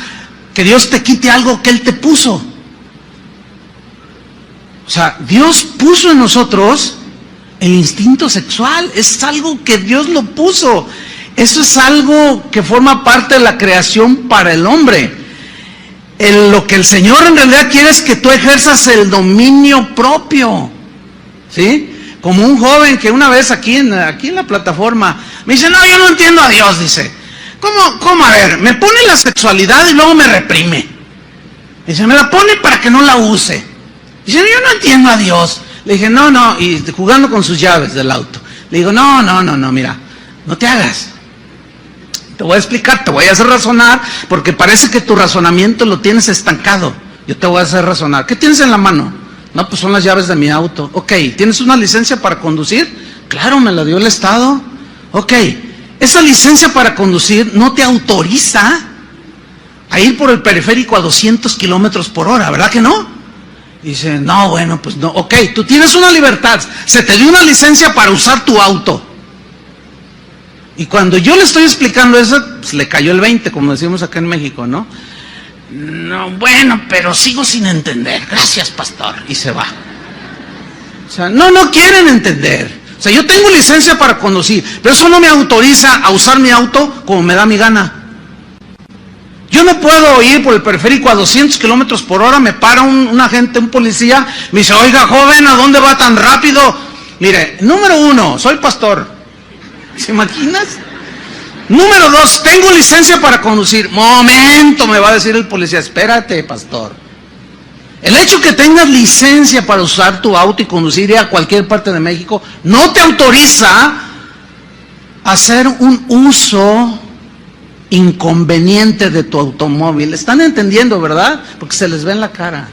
que Dios te quite algo que Él te puso. O sea, Dios puso en nosotros el instinto sexual, es algo que Dios lo puso. Eso es algo que forma parte de la creación para el hombre. Lo que el Señor en realidad quiere es que tú ejerzas el dominio propio, ¿sí? Como un joven que una vez aquí en la plataforma me dice: no, yo no entiendo a Dios, dice. ¿Cómo? A ver, me pone la sexualidad y luego me reprime. Dice: me la pone para que no la use. Dice: yo no entiendo a Dios. Le dije: no, y jugando con sus llaves del auto. Le digo: no, mira, no te hagas. Te voy a explicar, te voy a hacer razonar, porque parece que tu razonamiento lo tienes estancado. Yo te voy a hacer razonar. ¿Qué tienes en la mano? No, pues son las llaves de mi auto. Ok, ¿tienes una licencia para conducir? Claro, me la dio el Estado. Ok, esa licencia para conducir no te autoriza a ir por el periférico a 200 kilómetros por hora, ¿verdad que no? Dice: no, bueno, pues no. Ok, tú tienes una libertad, se te dio una licencia para usar tu auto. Y cuando yo le estoy explicando eso, pues le cayó el 20, como decimos acá en México, ¿no? No, bueno, pero sigo sin entender. Gracias, pastor. Y se va. O sea, no quieren entender. O sea, yo tengo licencia para conducir, pero eso no me autoriza a usar mi auto como me da mi gana. Yo no puedo ir por el periférico a 200 kilómetros por hora, me para un agente, un policía, me dice, oiga joven, ¿a dónde va tan rápido? Mire, número 1, soy pastor. ¿Se imaginas? Número 2, tengo licencia para conducir. Momento, me va a decir el policía, espérate, pastor. El hecho que tengas licencia para usar tu auto y conducir a cualquier parte de México no te autoriza a hacer un uso inconveniente de tu automóvil. ¿Están entendiendo, verdad? Porque se les ve en la cara.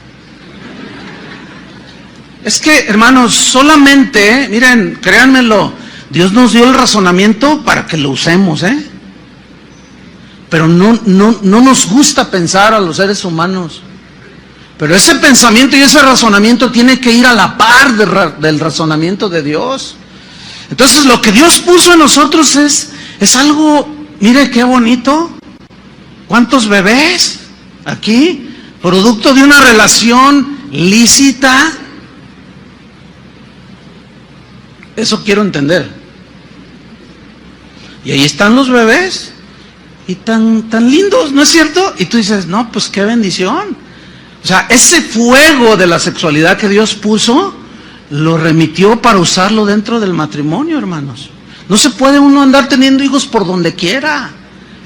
Es que, hermanos, solamente, miren, créanmelo, Dios nos dio el razonamiento para que lo usemos, pero no nos gusta pensar a los seres humanos. Pero ese pensamiento y ese razonamiento tiene que ir a la par del razonamiento de Dios. Entonces lo que Dios puso en nosotros es algo, mire qué bonito. ¿Cuántos bebés aquí? Producto de una relación lícita. Eso quiero entender. Y ahí están los bebés. Y tan lindos, ¿no es cierto? Y tú dices, no, pues qué bendición. O sea, ese fuego de la sexualidad que Dios puso, lo remitió para usarlo dentro del matrimonio, hermanos. No se puede uno andar teniendo hijos por donde quiera.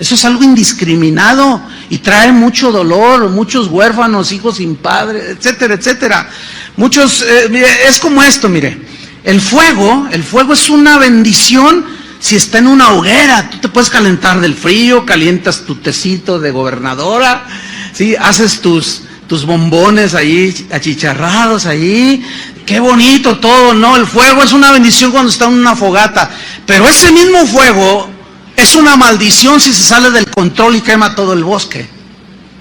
Eso es algo indiscriminado y trae mucho dolor, muchos huérfanos, hijos sin padre, etcétera, etcétera. Muchos, es como esto, mire. El fuego es una bendición si está en una hoguera. Tú te puedes calentar del frío, calientas tu tecito de gobernadora, ¿sí? Haces tus bombones ahí, achicharrados ahí, qué bonito todo, ¿no? El fuego es una bendición cuando está en una fogata, pero ese mismo fuego es una maldición si se sale del control y quema todo el bosque,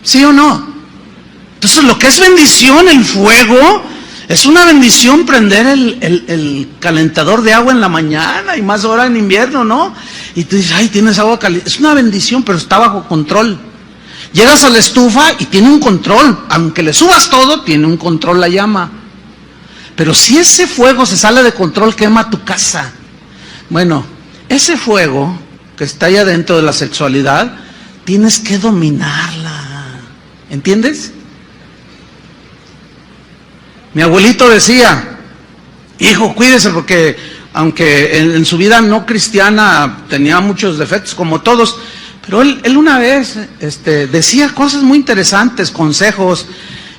¿sí o no? Entonces lo que es bendición, el fuego, es una bendición prender el calentador de agua en la mañana y más ahora en invierno, ¿no? Y tú dices, ay, tienes agua caliente, es una bendición, pero está bajo control. Llegas a la estufa y tiene un control, aunque le subas todo, tiene un control la llama. Pero si ese fuego se sale de control, quema tu casa. Bueno, ese fuego que está allá dentro de la sexualidad, tienes que dominarla. ¿Entiendes? Mi abuelito decía, hijo, cuídese porque aunque en su vida no cristiana tenía muchos defectos como todos, pero él una vez decía cosas muy interesantes, consejos,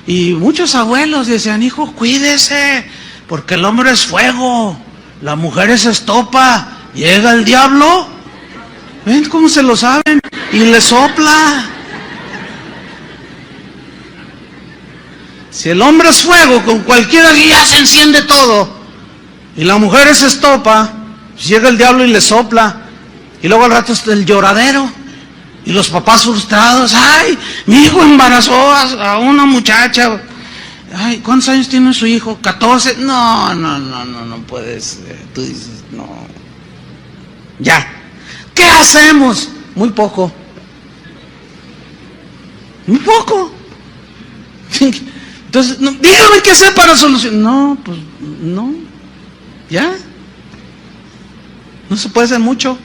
y muchos abuelos decían, hijo, cuídese, porque el hombre es fuego, la mujer es estopa, llega el diablo, ven cómo se lo saben, y le sopla. Si el hombre es fuego, con cualquiera ya se enciende todo, y la mujer es estopa, pues llega el diablo y le sopla, y luego al rato está el lloradero. Y los papás frustrados, ay, mi hijo embarazó a una muchacha. Ay, ¿cuántos años tiene su hijo? 14. No puedes. Tú dices, no. Ya. ¿Qué hacemos? Muy poco. Muy poco. Entonces, no, dígame qué hacer para solucionar. No, pues no. Ya. No se puede hacer mucho.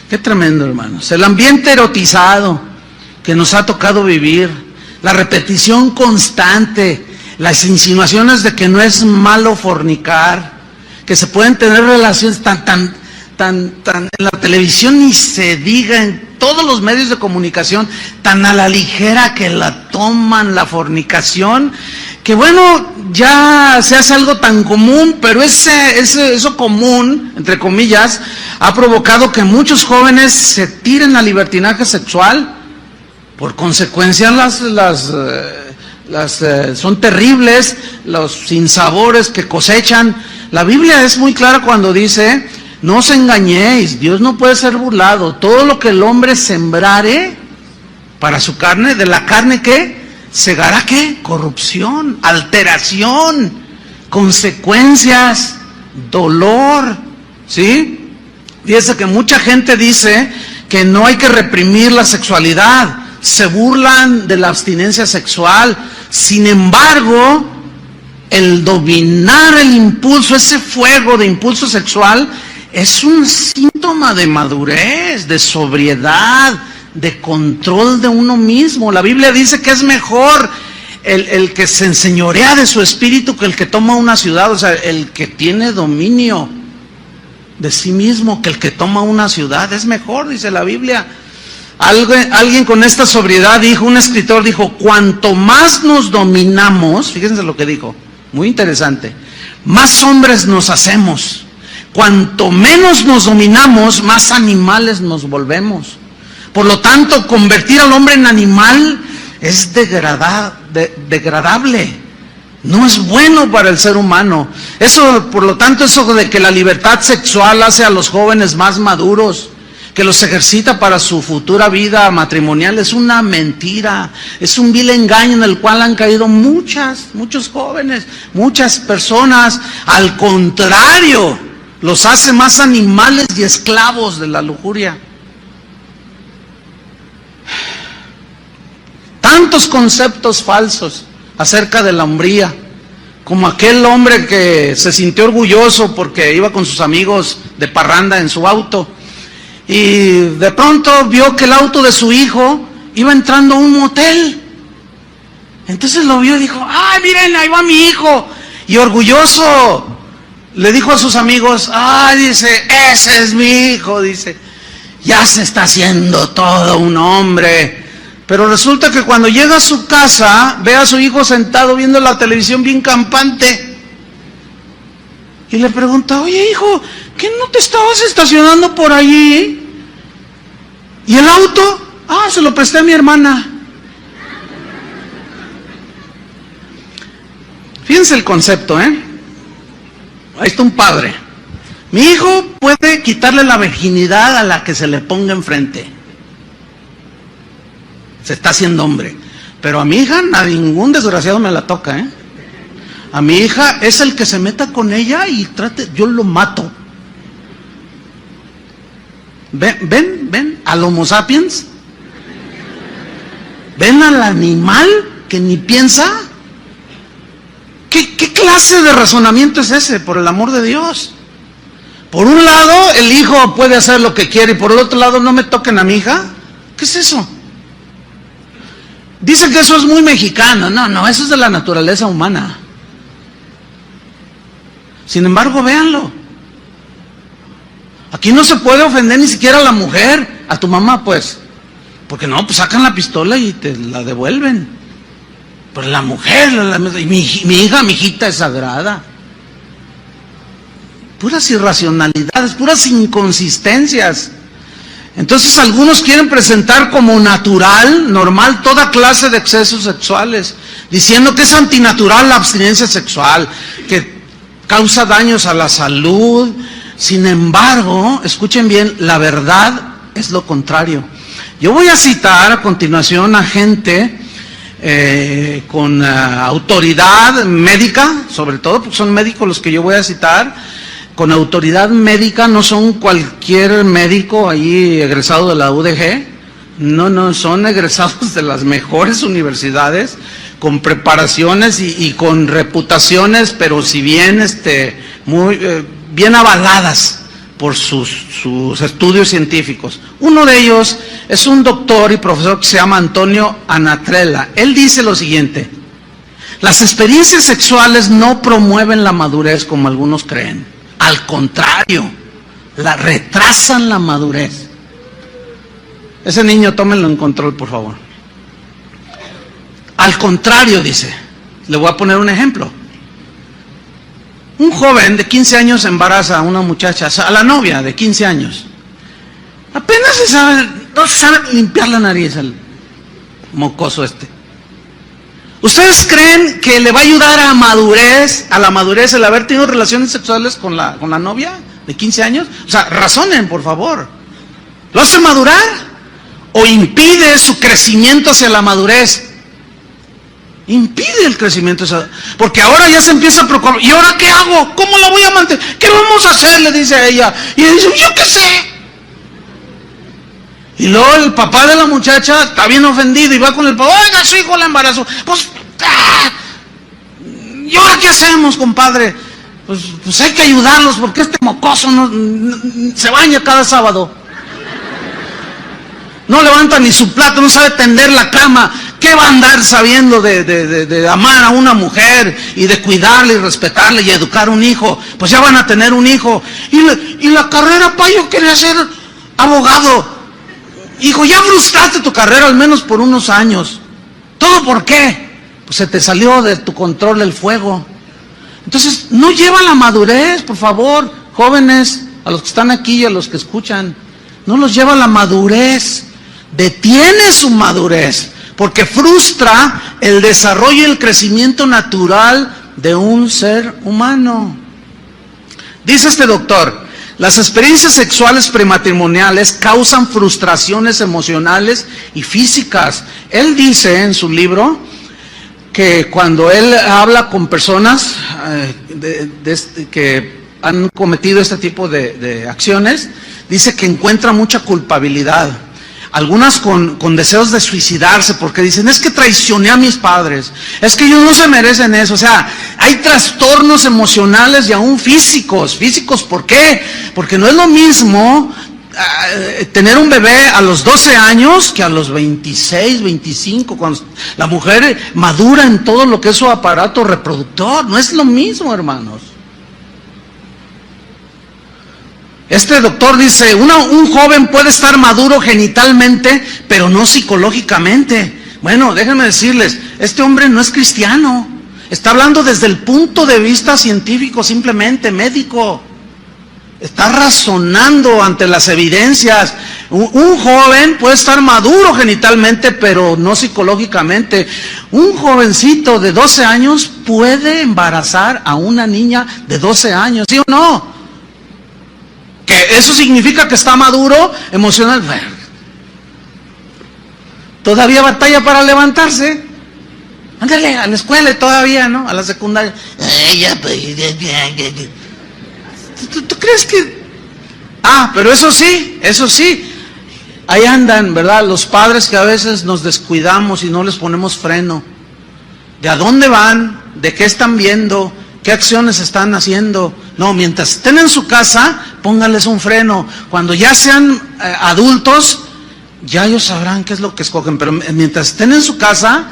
Qué tremendo, hermanos. El ambiente erotizado que nos ha tocado vivir, la repetición constante, las insinuaciones de que no es malo fornicar, que se pueden tener relaciones tan en la televisión ni se diga, en todos los medios de comunicación, tan a la ligera que la toman la fornicación, que bueno, ya se hace algo tan común, pero eso común, entre comillas, ha provocado que muchos jóvenes se tiren al libertinaje sexual. Por consecuencia son terribles los sinsabores que cosechan. La Biblia es muy clara cuando dice, no os engañéis, Dios no puede ser burlado. Todo lo que el hombre sembrare para su carne, de la carne ¿qué? Segará ¿qué? Corrupción, alteración, consecuencias, dolor, ¿sí? Fíjese que mucha gente dice que no hay que reprimir la sexualidad, se burlan de la abstinencia sexual. Sin embargo, el dominar el impulso, ese fuego de impulso sexual, es un síntoma de madurez, de sobriedad, de control de uno mismo. La Biblia dice que es mejor el que se enseñorea de su espíritu que el que toma una ciudad. O sea, el que tiene dominio de sí mismo que el que toma una ciudad es mejor, dice la Biblia. Alguien con esta sobriedad dijo, un escritor dijo, cuanto más nos dominamos, fíjense lo que dijo, muy interesante, más hombres nos hacemos. Cuanto menos nos dominamos, más animales nos volvemos. Por lo tanto, convertir al hombre en animal es degradable. No es bueno para el ser humano. Eso, por lo tanto, eso de que la libertad sexual hace a los jóvenes más maduros, que los ejercita para su futura vida matrimonial, es una mentira. Es un vil engaño en el cual han caído muchos jóvenes, muchas personas. Al contrario, los hace más animales y esclavos de la lujuria. Tantos conceptos falsos acerca de la hombría, como aquel hombre que se sintió orgulloso porque iba con sus amigos de parranda en su auto y de pronto vio que el auto de su hijo iba entrando a un motel. Entonces lo vio y dijo, ¡ay, miren, ahí va mi hijo! Y orgulloso le dijo a sus amigos, ¡ay!, dice, ese es mi hijo, dice, ya se está haciendo todo un hombre. Pero resulta que cuando llega a su casa, ve a su hijo sentado viendo la televisión bien campante. Y le pregunta, oye hijo, ¿qué no te estabas estacionando por allí? ¿Y el auto? Ah, se lo presté a mi hermana. Fíjense el concepto, Ahí está un padre. Mi hijo puede quitarle la virginidad a la que se le ponga enfrente. Se está haciendo hombre. Pero a mi hija, a ningún desgraciado me la toca, A mi hija es el que se meta con ella y trate, yo lo mato. ¿Ven al Homo sapiens? ¿Ven al animal que ni piensa? ¿Qué clase de razonamiento es ese, por el amor de Dios? Por un lado, el hijo puede hacer lo que quiere, y por el otro lado, no me toquen a mi hija. ¿Qué es eso? Dicen que eso es muy mexicano. No, eso es de la naturaleza humana. Sin embargo, véanlo. Aquí no se puede ofender ni siquiera a la mujer, a tu mamá, pues. Porque no, pues sacan la pistola y te la devuelven. Pero la mujer, mi hija, mi hijita es sagrada. Puras irracionalidades, puras inconsistencias. Entonces algunos quieren presentar como natural, normal, toda clase de excesos sexuales, diciendo que es antinatural la abstinencia sexual, que causa daños a la salud. Sin embargo, escuchen bien, la verdad es lo contrario. Yo voy a citar a continuación a gente con autoridad médica, sobre todo porque son médicos los que yo voy a citar, con autoridad médica, no son cualquier médico ahí egresado de la UDG, no, son egresados de las mejores universidades, con preparaciones y con reputaciones, pero si bien muy bien avaladas por sus estudios científicos. Uno de ellos es un doctor y profesor que se llama Antonio Anatrella. Él dice lo siguiente: las experiencias sexuales no promueven la madurez como algunos creen. Al contrario, retrasan la madurez. Ese niño, tómenlo en control, por favor. Al contrario, dice. Le voy a poner un ejemplo. Un joven de 15 años embaraza a una muchacha, a la novia de 15 años. Apenas no se sabe limpiar la nariz al mocoso este. ¿Ustedes creen que le va a ayudar a la madurez el haber tenido relaciones sexuales con la novia de 15 años? O sea, razonen, por favor. ¿Lo hace madurar? ¿O impide su crecimiento hacia la madurez? Impide el crecimiento hacia... Porque ahora ya se empieza a preocupar. ¿Y ahora qué hago? ¿Cómo la voy a mantener? ¿Qué vamos a hacer? Le dice a ella. Y ella dice, yo qué sé. Y luego el papá de la muchacha está bien ofendido y va con el papá, oiga, su hijo la embarazó. Pues, ¿Y ahora qué hacemos, compadre? Pues hay que ayudarlos porque este mocoso no se baña cada sábado. No levanta ni su plato, no sabe tender la cama. ¿Qué va a andar sabiendo de amar a una mujer y de cuidarla y respetarla y educar un hijo? Pues ya van a tener un hijo. Y la carrera, pa, yo quería ser abogado. Hijo, ya frustraste tu carrera al menos por unos años. ¿Todo por qué? Pues se te salió de tu control el fuego. Entonces, no lleva la madurez, por favor, jóvenes, a los que están aquí y a los que escuchan. No los lleva la madurez. Detiene su madurez, porque frustra el desarrollo y el crecimiento natural de un ser humano. Dice este doctor, las experiencias sexuales prematrimoniales causan frustraciones emocionales y físicas. Él dice en su libro que cuando él habla con personas que han cometido este tipo de acciones, dice que encuentra mucha culpabilidad. Algunas con deseos de suicidarse, porque dicen, es que traicioné a mis padres, es que ellos no se merecen eso. O sea, hay trastornos emocionales y aún físicos. ¿Físicos por qué? Porque no es lo mismo tener un bebé a los 12 años que a los 26, 25, cuando la mujer madura en todo lo que es su aparato reproductor. No es lo mismo, hermanos. Este doctor dice, un joven puede estar maduro genitalmente, pero no psicológicamente. Bueno, déjenme decirles, este hombre no es cristiano. Está hablando desde el punto de vista científico, simplemente médico. Está razonando ante las evidencias. Un joven puede estar maduro genitalmente, pero no psicológicamente. Un jovencito de 12 años puede embarazar a una niña de 12 años, ¿sí o no? ¿Que eso significa que está maduro emocional? Bueno, todavía batalla para levantarse. Ándale, a la escuela todavía, ¿no? A la secundaria. ¿Tú crees que...? Pero eso sí, ahí andan, ¿verdad? Los padres que a veces nos descuidamos y no les ponemos freno. ¿De a dónde van? ¿De qué están viendo? ¿Qué acciones están haciendo? No, mientras estén en su casa, pónganles un freno. Cuando ya sean adultos, ya ellos sabrán qué es lo que escogen. Pero mientras estén en su casa,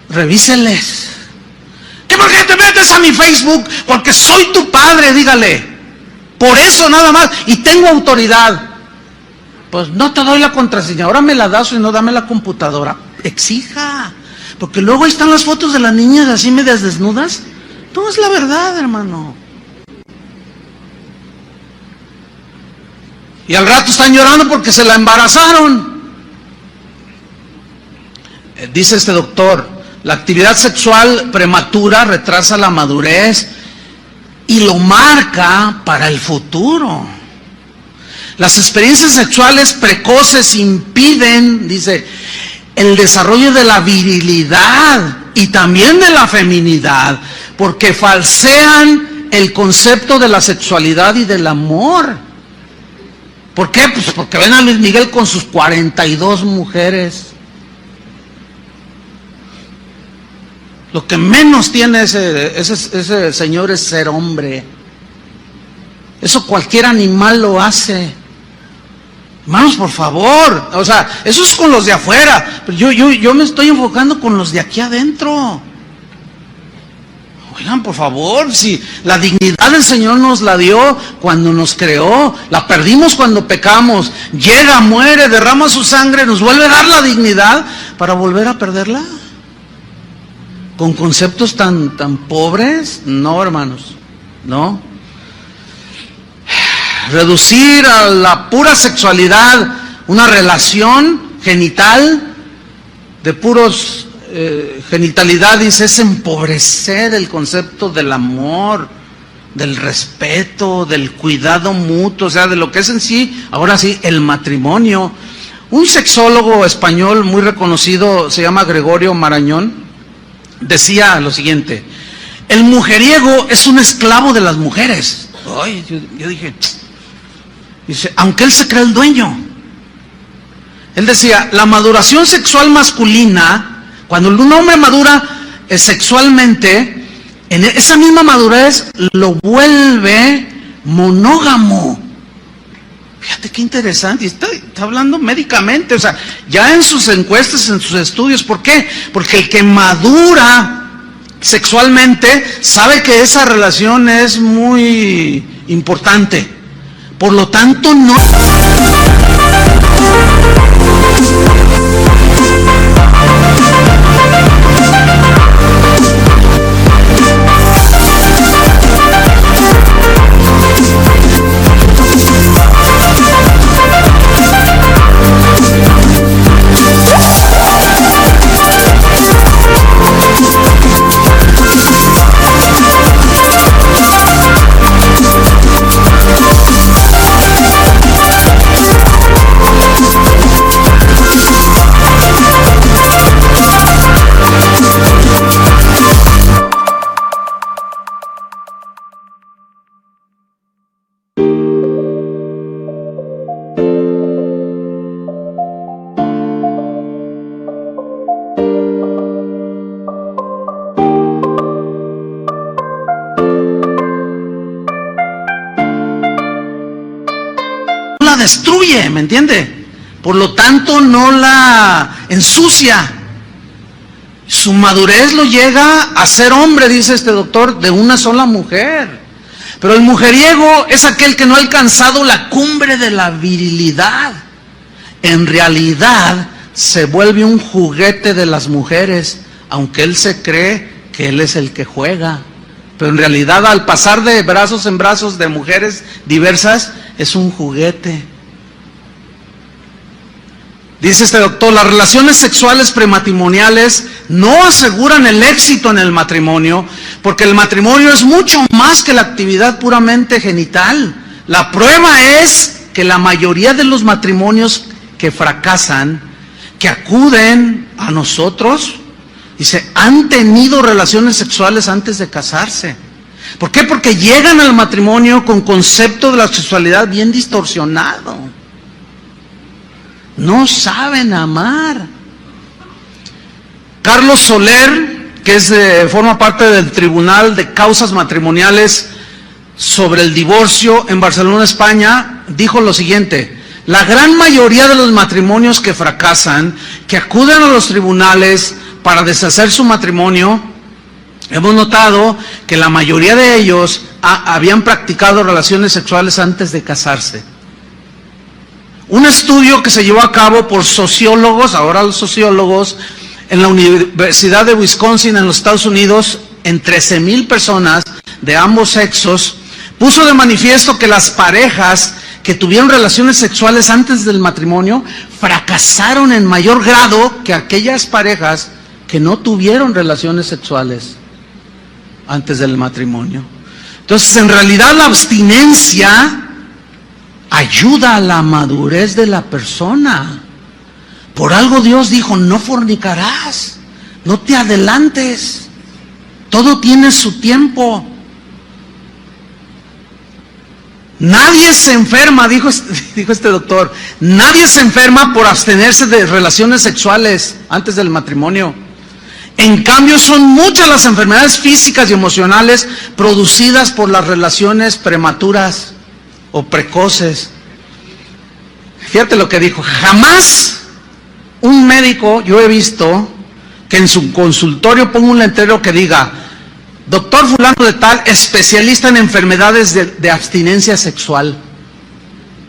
revísenles. ¿Qué por qué te metes a mi Facebook? Porque soy tu padre, dígale. Por eso nada más. Y tengo autoridad. Pues no te doy la contraseña. Ahora me la das y no dame la computadora. Exija. Porque luego ahí están las fotos de las niñas así medias desnudas. No es la verdad, hermano. Y al rato están llorando porque se la embarazaron. Dice este doctor, la actividad sexual prematura retrasa la madurez y lo marca para el futuro. Las experiencias sexuales precoces impiden, dice, el desarrollo de la virilidad y también de la feminidad, porque falsean el concepto de la sexualidad y del amor. ¿Por qué? Pues porque ven a Luis Miguel con sus 42 mujeres. Lo que menos tiene ese señor es ser hombre. Eso cualquier animal lo hace. Hermanos, por favor. O sea, eso es con los de afuera. Pero yo me estoy enfocando con los de aquí adentro. Oigan, por favor, si la dignidad del Señor nos la dio cuando nos creó, la perdimos cuando pecamos, llega, muere, derrama su sangre, nos vuelve a dar la dignidad para volver a perderla. ¿Con conceptos tan pobres? No, hermanos, no. Reducir a la pura sexualidad una relación genital de puros genitalidad, dice, es empobrecer el concepto del amor, del respeto, del cuidado mutuo, o sea, de lo que es en sí, ahora sí, el matrimonio. Un sexólogo español muy reconocido, se llama Gregorio Marañón, decía lo siguiente: el mujeriego es un esclavo de las mujeres. Ay, yo dije, dice, aunque él se cree el dueño. Él decía, la maduración sexual masculina, cuando un hombre madura sexualmente, en esa misma madurez lo vuelve monógamo. Fíjate qué interesante, está hablando médicamente, o sea, ya en sus encuestas, en sus estudios. ¿Por qué? Porque el que madura sexualmente sabe que esa relación es muy importante. Por lo tanto, no... destruye, ¿me entiende? Por lo tanto, no la ensucia. Su madurez lo llega a ser hombre, dice este doctor, de una sola mujer. Pero el mujeriego es aquel que no ha alcanzado la cumbre de la virilidad. En realidad, se vuelve un juguete de las mujeres, aunque él se cree que él es el que juega. Pero en realidad, al pasar de brazos en brazos de mujeres diversas, es un juguete. Dice este doctor, las relaciones sexuales prematrimoniales no aseguran el éxito en el matrimonio, porque el matrimonio es mucho más que la actividad puramente genital. La prueba es que la mayoría de los matrimonios que fracasan, que acuden a nosotros, dice, han tenido relaciones sexuales antes de casarse. ¿Por qué? Porque llegan al matrimonio con concepto de la sexualidad bien distorsionado. No saben amar. Carlos Soler, que forma parte del Tribunal de Causas Matrimoniales sobre el Divorcio en Barcelona, España, dijo lo siguiente: la gran mayoría de los matrimonios que fracasan, que acuden a los tribunales para deshacer su matrimonio, hemos notado que la mayoría de ellos habían practicado relaciones sexuales antes de casarse. Un estudio que se llevó a cabo por sociólogos, ahora los sociólogos, en la Universidad de Wisconsin en los Estados Unidos, en 13,000 personas de ambos sexos, puso de manifiesto que las parejas que tuvieron relaciones sexuales antes del matrimonio fracasaron en mayor grado que aquellas parejas que no tuvieron relaciones sexuales antes del matrimonio. Entonces, en realidad la abstinencia ayuda a la madurez de la persona. Por algo Dios dijo, no fornicarás, no te adelantes, todo tiene su tiempo. Nadie se enferma, dijo este doctor, nadie se enferma por abstenerse de relaciones sexuales antes del matrimonio. En cambio, son muchas las enfermedades físicas y emocionales producidas por las relaciones prematuras o precoces. Fíjate lo que dijo, jamás un médico, yo he visto, que en su consultorio ponga un letrero que diga, doctor fulano de tal, especialista en enfermedades de abstinencia sexual.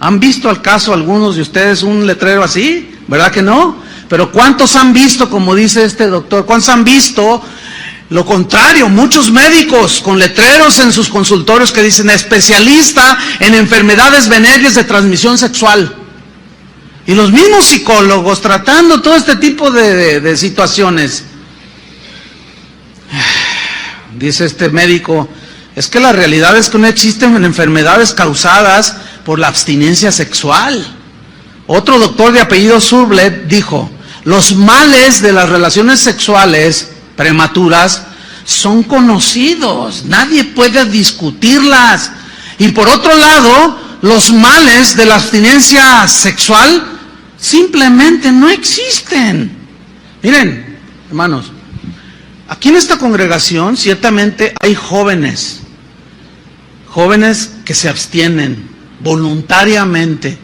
¿Han visto al caso algunos de ustedes un letrero así? ¿Verdad que no? Pero ¿cuántos han visto, como dice este doctor? ¿Cuántos han visto lo contrario? Muchos médicos con letreros en sus consultorios que dicen especialista en enfermedades venéreas de transmisión sexual. Y los mismos psicólogos tratando todo este tipo de situaciones. Dice este médico, es que la realidad es que no existen enfermedades causadas por la abstinencia sexual. Otro doctor de apellido Surblet dijo, los males de las relaciones sexuales prematuras son conocidos, nadie puede discutirlas. Y por otro lado, los males de la abstinencia sexual simplemente no existen. Miren, hermanos, Aquí en esta congregación ciertamente hay jóvenes que se abstienen voluntariamente,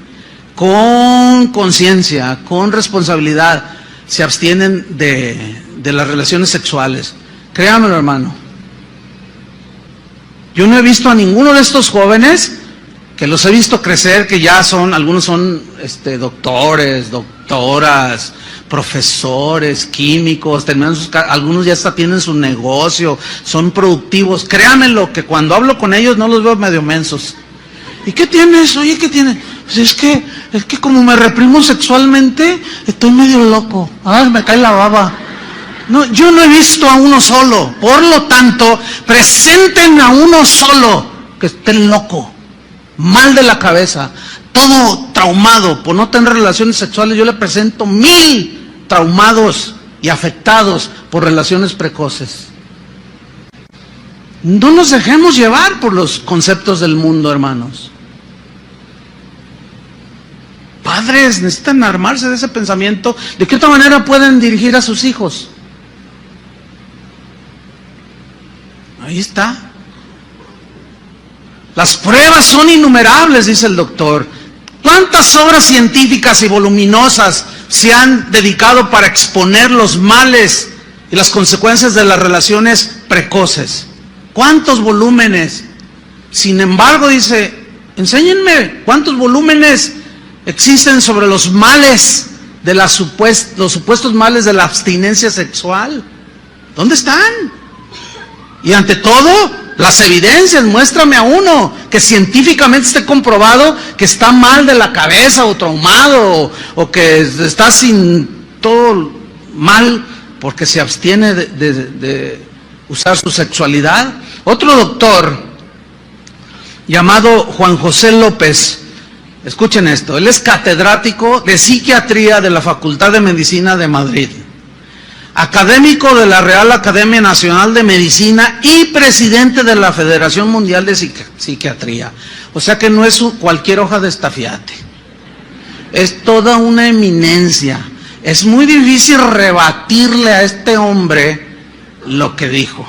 con conciencia, con responsabilidad, se abstienen de las relaciones sexuales. Créanmelo, hermano. Yo no he visto a ninguno de estos jóvenes, que los he visto crecer, que ya son, algunos son doctores, doctoras, profesores, químicos, algunos ya hasta tienen su negocio, son productivos. Créanmelo, que cuando hablo con ellos no los veo medio mensos. ¿Y qué tienes? Oye, ¿qué tienes? Pues es que como me reprimo sexualmente, estoy medio loco. Ay, me cae la baba. No, yo no he visto a uno solo. Por lo tanto, presenten a uno solo que esté loco, mal de la cabeza, todo traumado por no tener relaciones sexuales. Yo le presento 1000 traumados y afectados por relaciones precoces. No nos dejemos llevar por los conceptos del mundo, hermanos. Padres necesitan armarse de ese pensamiento. ¿De qué otra manera pueden dirigir a sus hijos? Ahí está. Las pruebas son innumerables, dice el doctor. ¿Cuántas obras científicas y voluminosas se han dedicado para exponer los males y las consecuencias de las relaciones precoces? ¿Cuántos volúmenes? Sin embargo, dice, enséñenme cuántos volúmenes existen sobre los males de los supuestos males de la abstinencia sexual. ¿Dónde están? Y ante todo, las evidencias. Muéstrame a uno que científicamente esté comprobado que está mal de la cabeza o traumado o que está sin todo mal porque se abstiene de usar su sexualidad. Otro doctor llamado Juan José López, escuchen esto, él es catedrático de psiquiatría de la Facultad de Medicina de Madrid, académico de la Real Academia Nacional de Medicina y presidente de la Federación Mundial de Psiquiatría. O sea que no es cualquier hoja de estafiate, es toda una eminencia. Es muy difícil rebatirle a este hombre lo que dijo.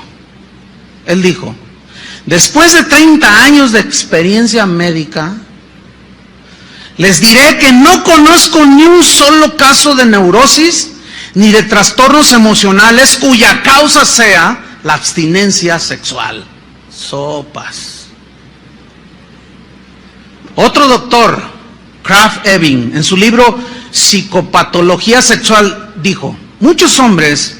Él dijo, después de 30 años de experiencia médica, les diré que no conozco ni un solo caso de neurosis ni de trastornos emocionales cuya causa sea la abstinencia sexual. Sopas. Otro doctor, Krafft Ebing, en su libro Psicopatología Sexual, dijo, muchos hombres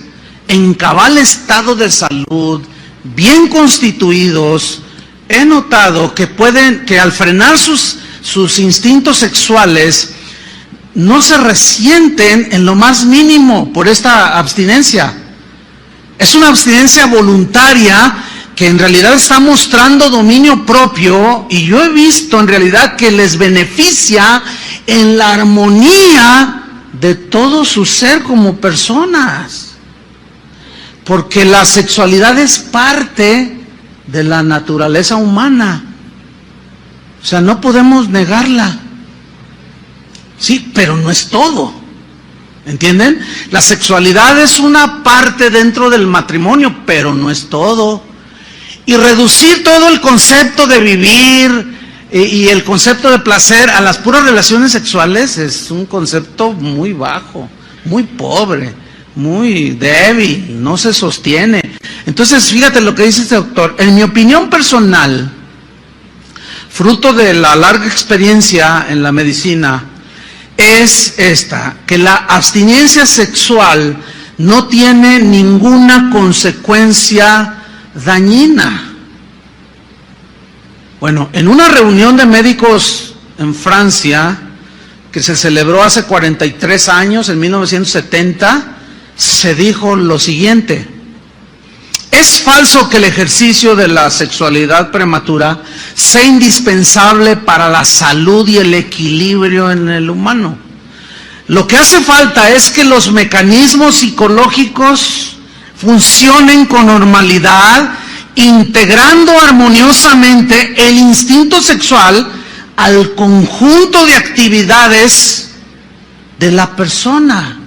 en cabal estado de salud, bien constituidos, he notado que al frenar sus instintos sexuales, no se resienten en lo más mínimo por esta abstinencia. Es una abstinencia voluntaria que en realidad está mostrando dominio propio, y yo he visto en realidad que les beneficia en la armonía de todo su ser como personas. Porque la sexualidad es parte de la naturaleza humana. O sea, no podemos negarla. Sí, pero no es todo. ¿Entienden? La sexualidad es una parte dentro del matrimonio, pero no es todo. Y reducir todo el concepto de vivir y el concepto de placer a las puras relaciones sexuales es un concepto muy bajo, muy pobre, muy débil, no se sostiene. Entonces, fíjate lo que dice este doctor. En mi opinión personal, fruto de la larga experiencia en la medicina, es esta, que la abstinencia sexual no tiene ninguna consecuencia dañina. Bueno, en una reunión de médicos en Francia, que se celebró hace 43 años, en 1970, se dijo lo siguiente: es falso que el ejercicio de la sexualidad prematura sea indispensable para la salud y el equilibrio en el humano. Lo que hace falta es que los mecanismos psicológicos funcionen con normalidad, integrando armoniosamente el instinto sexual al conjunto de actividades de la persona.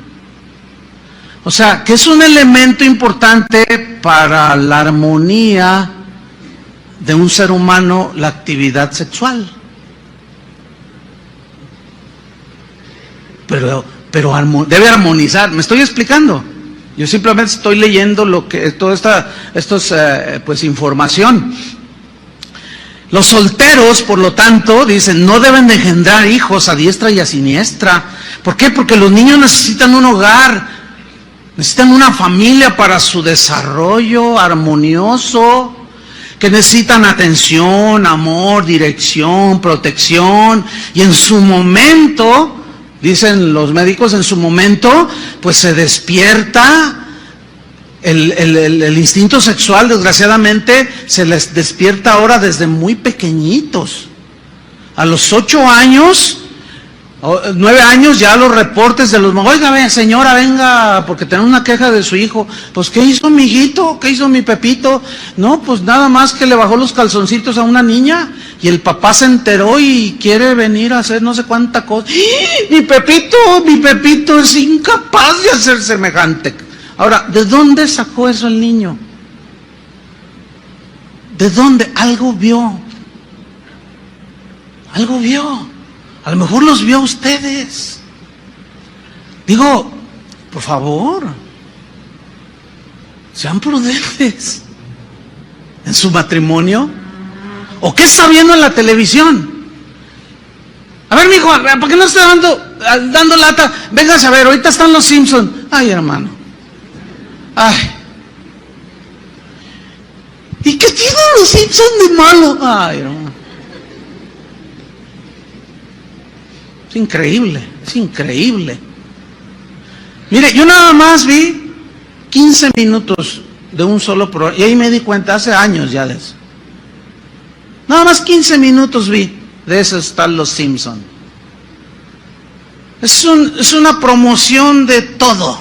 O sea, que es un elemento importante para la armonía de un ser humano la actividad sexual. Pero debe armonizar. ¿Me estoy explicando? Yo simplemente estoy leyendo lo que toda esto es pues información. Los solteros, por lo tanto, dicen, no deben de engendrar hijos a diestra y a siniestra. ¿Por qué? Porque los niños necesitan un hogar, necesitan una familia para su desarrollo armonioso, que necesitan atención, amor, dirección, protección, y en su momento, dicen los médicos, en su momento, pues se despierta el instinto sexual. Desgraciadamente, se les despierta ahora desde muy pequeñitos. A los 8 años, 9 años, ya los reportes de los... Oiga, señora, venga, porque tenemos una queja de su hijo. Pues, ¿qué hizo mi hijito? ¿Qué hizo mi Pepito? No, pues nada más que le bajó los calzoncitos a una niña y el papá se enteró y quiere venir a hacer no sé cuánta cosa. ¡Ah! Mi Pepito es incapaz de hacer semejante. Ahora, ¿de dónde sacó eso el niño? ¿De dónde? Algo vio. Algo vio. A lo mejor los vio a ustedes. Digo, por favor, sean prudentes en su matrimonio. ¿O qué está viendo en la televisión? A ver, mijo, ¿por qué no está dando lata? Véngase a ver, ahorita están los Simpsons. Ay, hermano. Ay. ¿Y qué tienen los Simpsons de malo? Ay, hermano. Es increíble. Mire, yo nada más vi 15 minutos de un solo programa, y ahí me di cuenta, hace años ya de eso. Nada más 15 minutos vi, de eso están los Simpsons. Es una promoción de todo,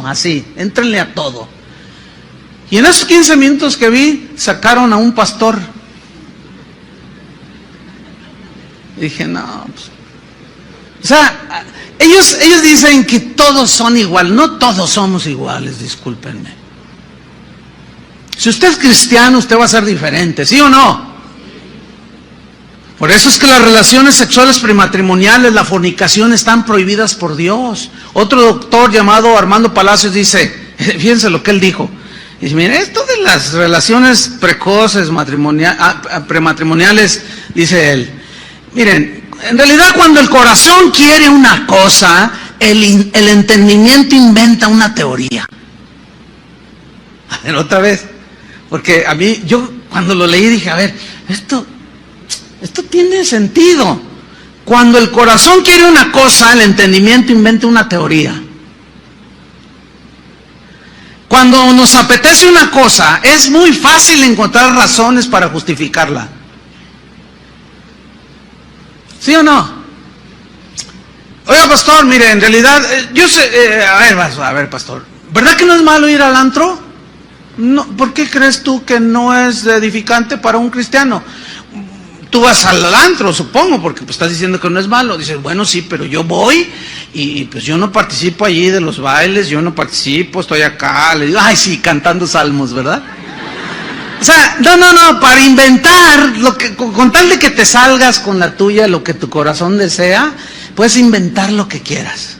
así, éntrenle a todo. Y en esos 15 minutos que vi, sacaron a un pastor. Y dije, no, pues... O sea, ellos dicen que todos son iguales. No todos somos iguales, discúlpenme. Si usted es cristiano, usted va a ser diferente, ¿sí o no? Por eso es que las relaciones sexuales prematrimoniales, la fornicación, están prohibidas por Dios. Otro doctor llamado Armando Palacios dice, fíjense lo que él dijo. Dice, mire, esto de las relaciones precoces, prematrimoniales, dice él, miren, en realidad cuando el corazón quiere una cosa, el entendimiento inventa una teoría. A ver, otra vez, porque a mí, yo cuando lo leí dije, a ver, esto tiene sentido. Cuando el corazón quiere una cosa, el entendimiento inventa una teoría. Cuando nos apetece una cosa, es muy fácil encontrar razones para justificarla. ¿Sí o no? Oiga, pastor, mire, en realidad, yo sé, a ver, pastor, ¿verdad que no es malo ir al antro? No, ¿por qué crees tú que no es edificante para un cristiano? Tú vas al antro, supongo, porque pues estás diciendo que no es malo. Dices, bueno, sí, pero yo voy y pues yo no participo allí de los bailes, yo no participo, estoy acá, le digo, ay, sí, cantando salmos, ¿verdad? O sea, no, para inventar, con tal de que te salgas con la tuya, lo que tu corazón desea, puedes inventar lo que quieras.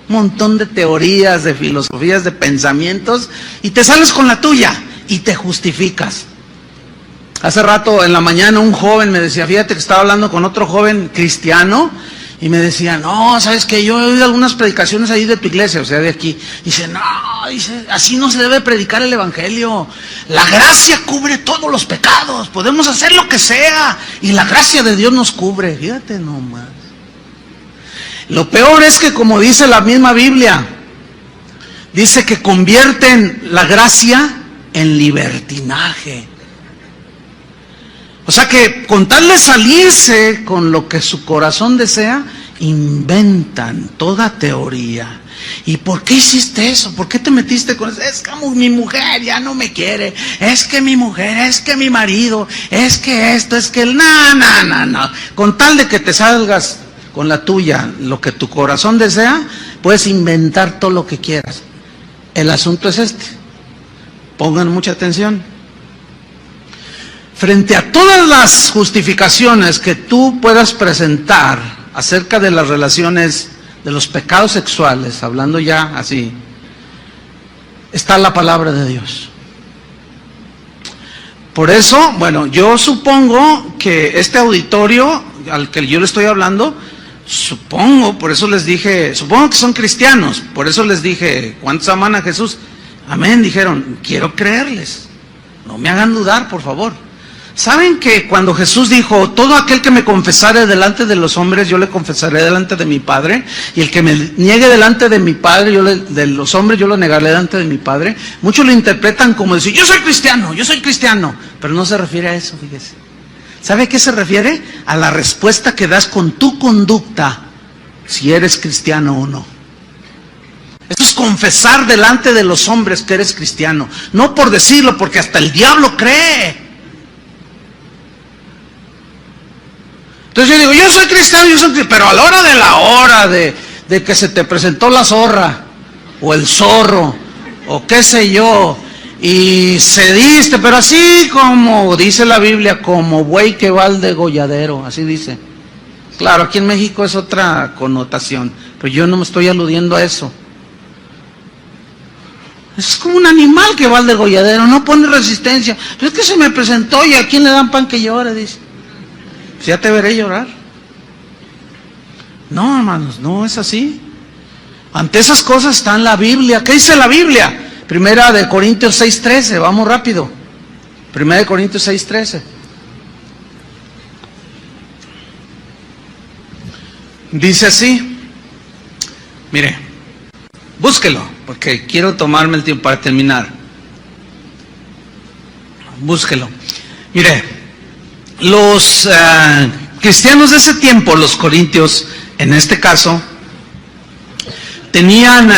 Un montón de teorías, de filosofías, de pensamientos, y te sales con la tuya, y te justificas. Hace rato, en la mañana, un joven me decía, fíjate que estaba hablando con otro joven cristiano, y me decía, no, ¿sabes qué? Yo he oído algunas predicaciones ahí de tu iglesia, o sea, de aquí. Dice, no, así no se debe predicar el evangelio. La gracia cubre todos los pecados, podemos hacer lo que sea, y la gracia de Dios nos cubre. Fíjate nomás. Lo peor es que, como dice la misma Biblia, dice que convierten la gracia en libertinaje. O sea que con tal de salirse con lo que su corazón desea, inventan toda teoría. ¿Y por qué hiciste eso? ¿Por qué te metiste con eso? Es que mi mujer ya no me quiere, es que mi mujer, es que mi marido, es que esto, es que el... No. Con tal de que te salgas con la tuya, lo que tu corazón desea, puedes inventar todo lo que quieras. El asunto es este. Pongan mucha atención. Frente a todas las justificaciones que tú puedas presentar acerca de las relaciones, de los pecados sexuales, hablando ya así, está la palabra de Dios. Por eso, bueno, yo supongo que este auditorio al que yo le estoy hablando, supongo, por eso les dije, supongo que son cristianos, por eso les dije, ¿cuántos aman a Jesús? Amén, dijeron, quiero creerles, no me hagan dudar, por favor. ¿Saben que cuando Jesús dijo, todo aquel que me confesare delante de los hombres, yo le confesaré delante de mi Padre, y el que me niegue delante de mi Padre, de los hombres, yo lo negaré delante de mi Padre? Muchos lo interpretan como decir, yo soy cristiano, pero no se refiere a eso, fíjese. ¿Sabe a qué se refiere? A la respuesta que das con tu conducta, si eres cristiano o no. Esto es confesar delante de los hombres que eres cristiano, no por decirlo, porque hasta el diablo cree. Entonces yo digo, yo soy cristiano, pero a la hora de que se te presentó la zorra, o el zorro, o qué sé yo, y cediste, pero así como dice la Biblia, como buey que va al degolladero, así dice. Claro, aquí en México es otra connotación, pero yo no me estoy aludiendo a eso. Es como un animal que va al degolladero, no pone resistencia. Pero es que se me presentó y a quién le dan pan que llore, dice. Ya te veré llorar. No, hermanos, no es así. Ante esas cosas está en la Biblia. ¿Qué dice la Biblia? Primera de Corintios 6:13, vamos rápido. Primera de Corintios 6:13. Dice así. Mire, búsquelo, porque quiero tomarme el tiempo para terminar. Búsquelo. Mire. Los cristianos de ese tiempo, los corintios, en este caso, tenían,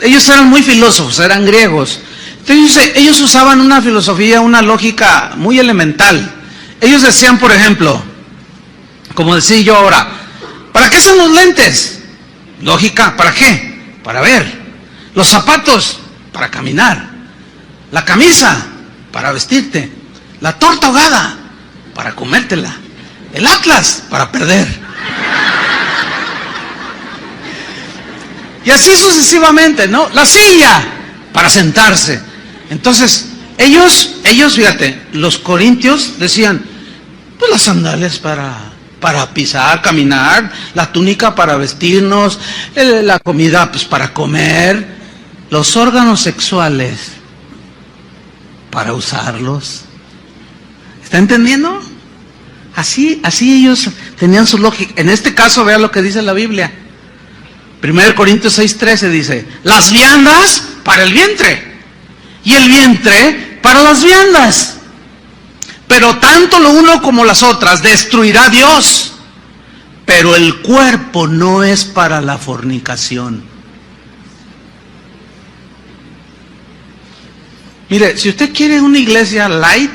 ellos eran muy filósofos, eran griegos. Entonces ellos usaban una filosofía, una lógica muy elemental. Ellos decían, por ejemplo, como decía yo ahora, ¿para qué son los lentes? Lógica, ¿para qué? Para ver. Los zapatos, para caminar. La camisa, para vestirte. La torta ahogada, para comértela. El atlas, para perder. Y así sucesivamente, ¿no? La silla, para sentarse. Entonces, ellos, fíjate, los corintios decían, pues las sandalias para pisar, caminar, la túnica para vestirnos, la comida pues para comer, los órganos sexuales para usarlos. ¿Está entendiendo? Así ellos tenían su lógica. En este caso, vea lo que dice la Biblia. 1 Corintios 6:13 dice, las viandas para el vientre, y el vientre para las viandas. Pero tanto lo uno como las otras destruirá Dios. Pero el cuerpo no es para la fornicación. Mire, si usted quiere una iglesia light,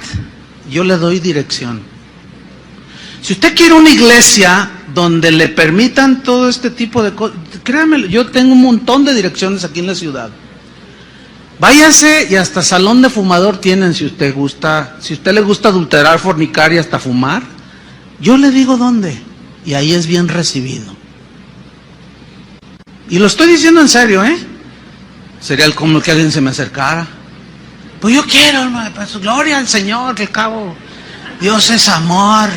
yo le doy dirección. Si usted quiere una iglesia donde le permitan todo este tipo de cosas, créanme, yo tengo un montón de direcciones aquí en la ciudad. Váyase y hasta salón de fumador tienen si usted gusta. Si usted le gusta adulterar, fornicar y hasta fumar, yo le digo dónde. Y ahí es bien recibido. Y lo estoy diciendo en serio, ¿eh? Sería como que alguien se me acercara. Pues yo quiero, hermano, pues, gloria al Señor, que al cabo Dios es amor.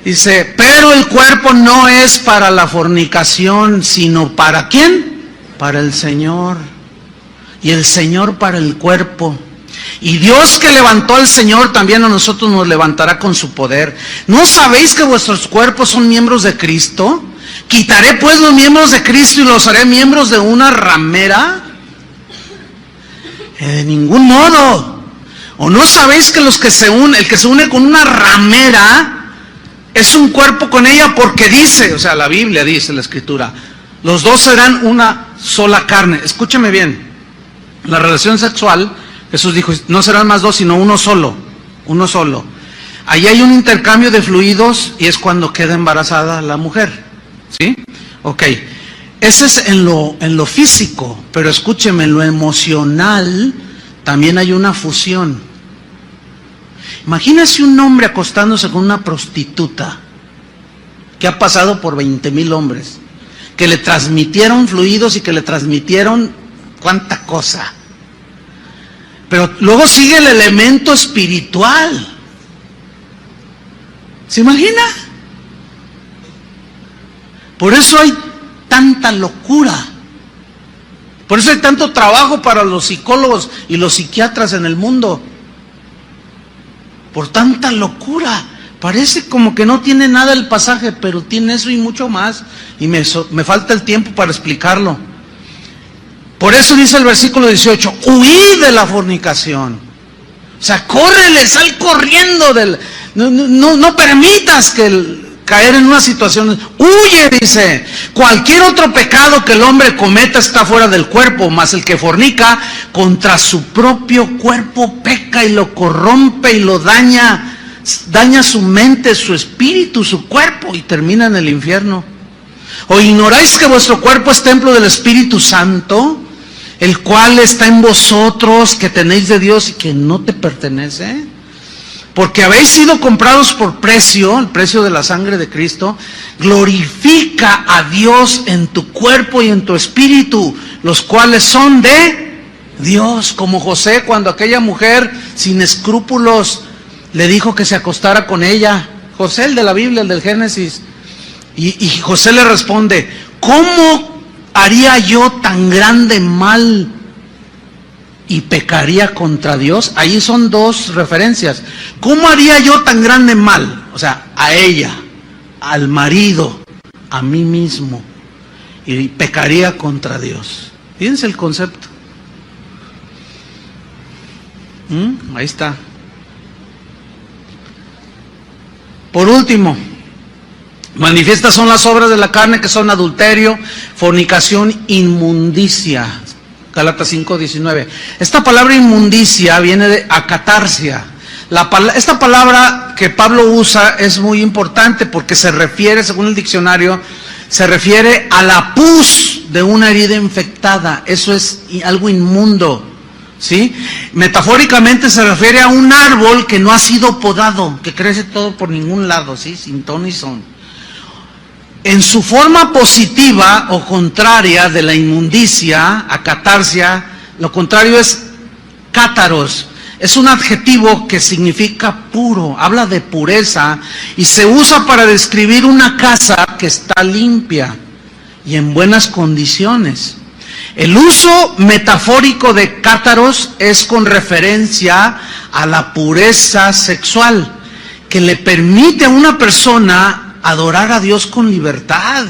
Dice, pero el cuerpo no es para la fornicación, sino ¿para quién? Para el Señor. Y el Señor para el cuerpo. Y Dios que levantó al Señor también a nosotros nos levantará con su poder. ¿No sabéis que vuestros cuerpos son miembros de Cristo? ¿Quitaré pues los miembros de Cristo y los haré miembros de una ramera? De ningún modo. ¿O no sabéis que el que se une con una ramera es un cuerpo con ella? Porque dice, o sea, la Biblia dice, la Escritura, los dos serán una sola carne. Escúcheme bien. La relación sexual, Jesús dijo, no serán más dos, sino uno solo. Uno solo. Ahí hay un intercambio de fluidos y es cuando queda embarazada la mujer. ¿Sí? Ok, ese es en lo físico, pero escúcheme, en lo emocional también hay una fusión. Imagínese un hombre acostándose con una prostituta que ha pasado por 20,000 hombres, que le transmitieron fluidos y que le transmitieron cuánta cosa. Pero luego sigue el elemento espiritual. ¿Se imagina? Por eso hay tanta locura. Por eso hay tanto trabajo para los psicólogos y los psiquiatras en el mundo. Por tanta locura. Parece como que no tiene nada el pasaje, pero tiene eso y mucho más. Y me falta el tiempo para explicarlo. Por eso dice el versículo 18, huid de la fornicación. O sea, córrele, sal corriendo no permitas caer en una situación. Huye, dice. Cualquier otro pecado que el hombre cometa está fuera del cuerpo, mas el que fornica contra su propio cuerpo peca y lo corrompe y lo daña su mente, su espíritu, su cuerpo, y termina en el infierno. ¿O ignoráis que vuestro cuerpo es templo del Espíritu Santo, el cual está en vosotros, que tenéis de Dios y que no te pertenece? Porque habéis sido comprados por precio, el precio de la sangre de Cristo. Glorifica a Dios en tu cuerpo y en tu espíritu, los cuales son de Dios. Como José, cuando aquella mujer sin escrúpulos le dijo que se acostara con ella. José, el de la Biblia, el del Génesis. Y José le responde, ¿cómo haría yo tan grande mal y pecaría contra Dios? Ahí son dos referencias. ¿Cómo haría yo tan grande mal? O sea, a ella, al marido, a mí mismo, y pecaría contra Dios. Fíjense el concepto. Ahí está. Por último, manifiestas son las obras de la carne, que son adulterio, fornicación, inmundicia. Gálatas 5:19. Esta palabra inmundicia viene de acatarsia. Esta palabra que Pablo usa es muy importante porque se refiere, según el diccionario, se refiere a la pus de una herida infectada. Eso es algo inmundo, ¿sí? Metafóricamente se refiere a un árbol que no ha sido podado, que crece todo por ningún lado, ¿sí? Sin ton ni son. En su forma positiva o contraria de la inmundicia, acatarsia, lo contrario es cátaros. Es un adjetivo que significa puro, habla de pureza y se usa para describir una casa que está limpia y en buenas condiciones. El uso metafórico de cátaros es con referencia a la pureza sexual, que le permite a una persona adorar a Dios con libertad.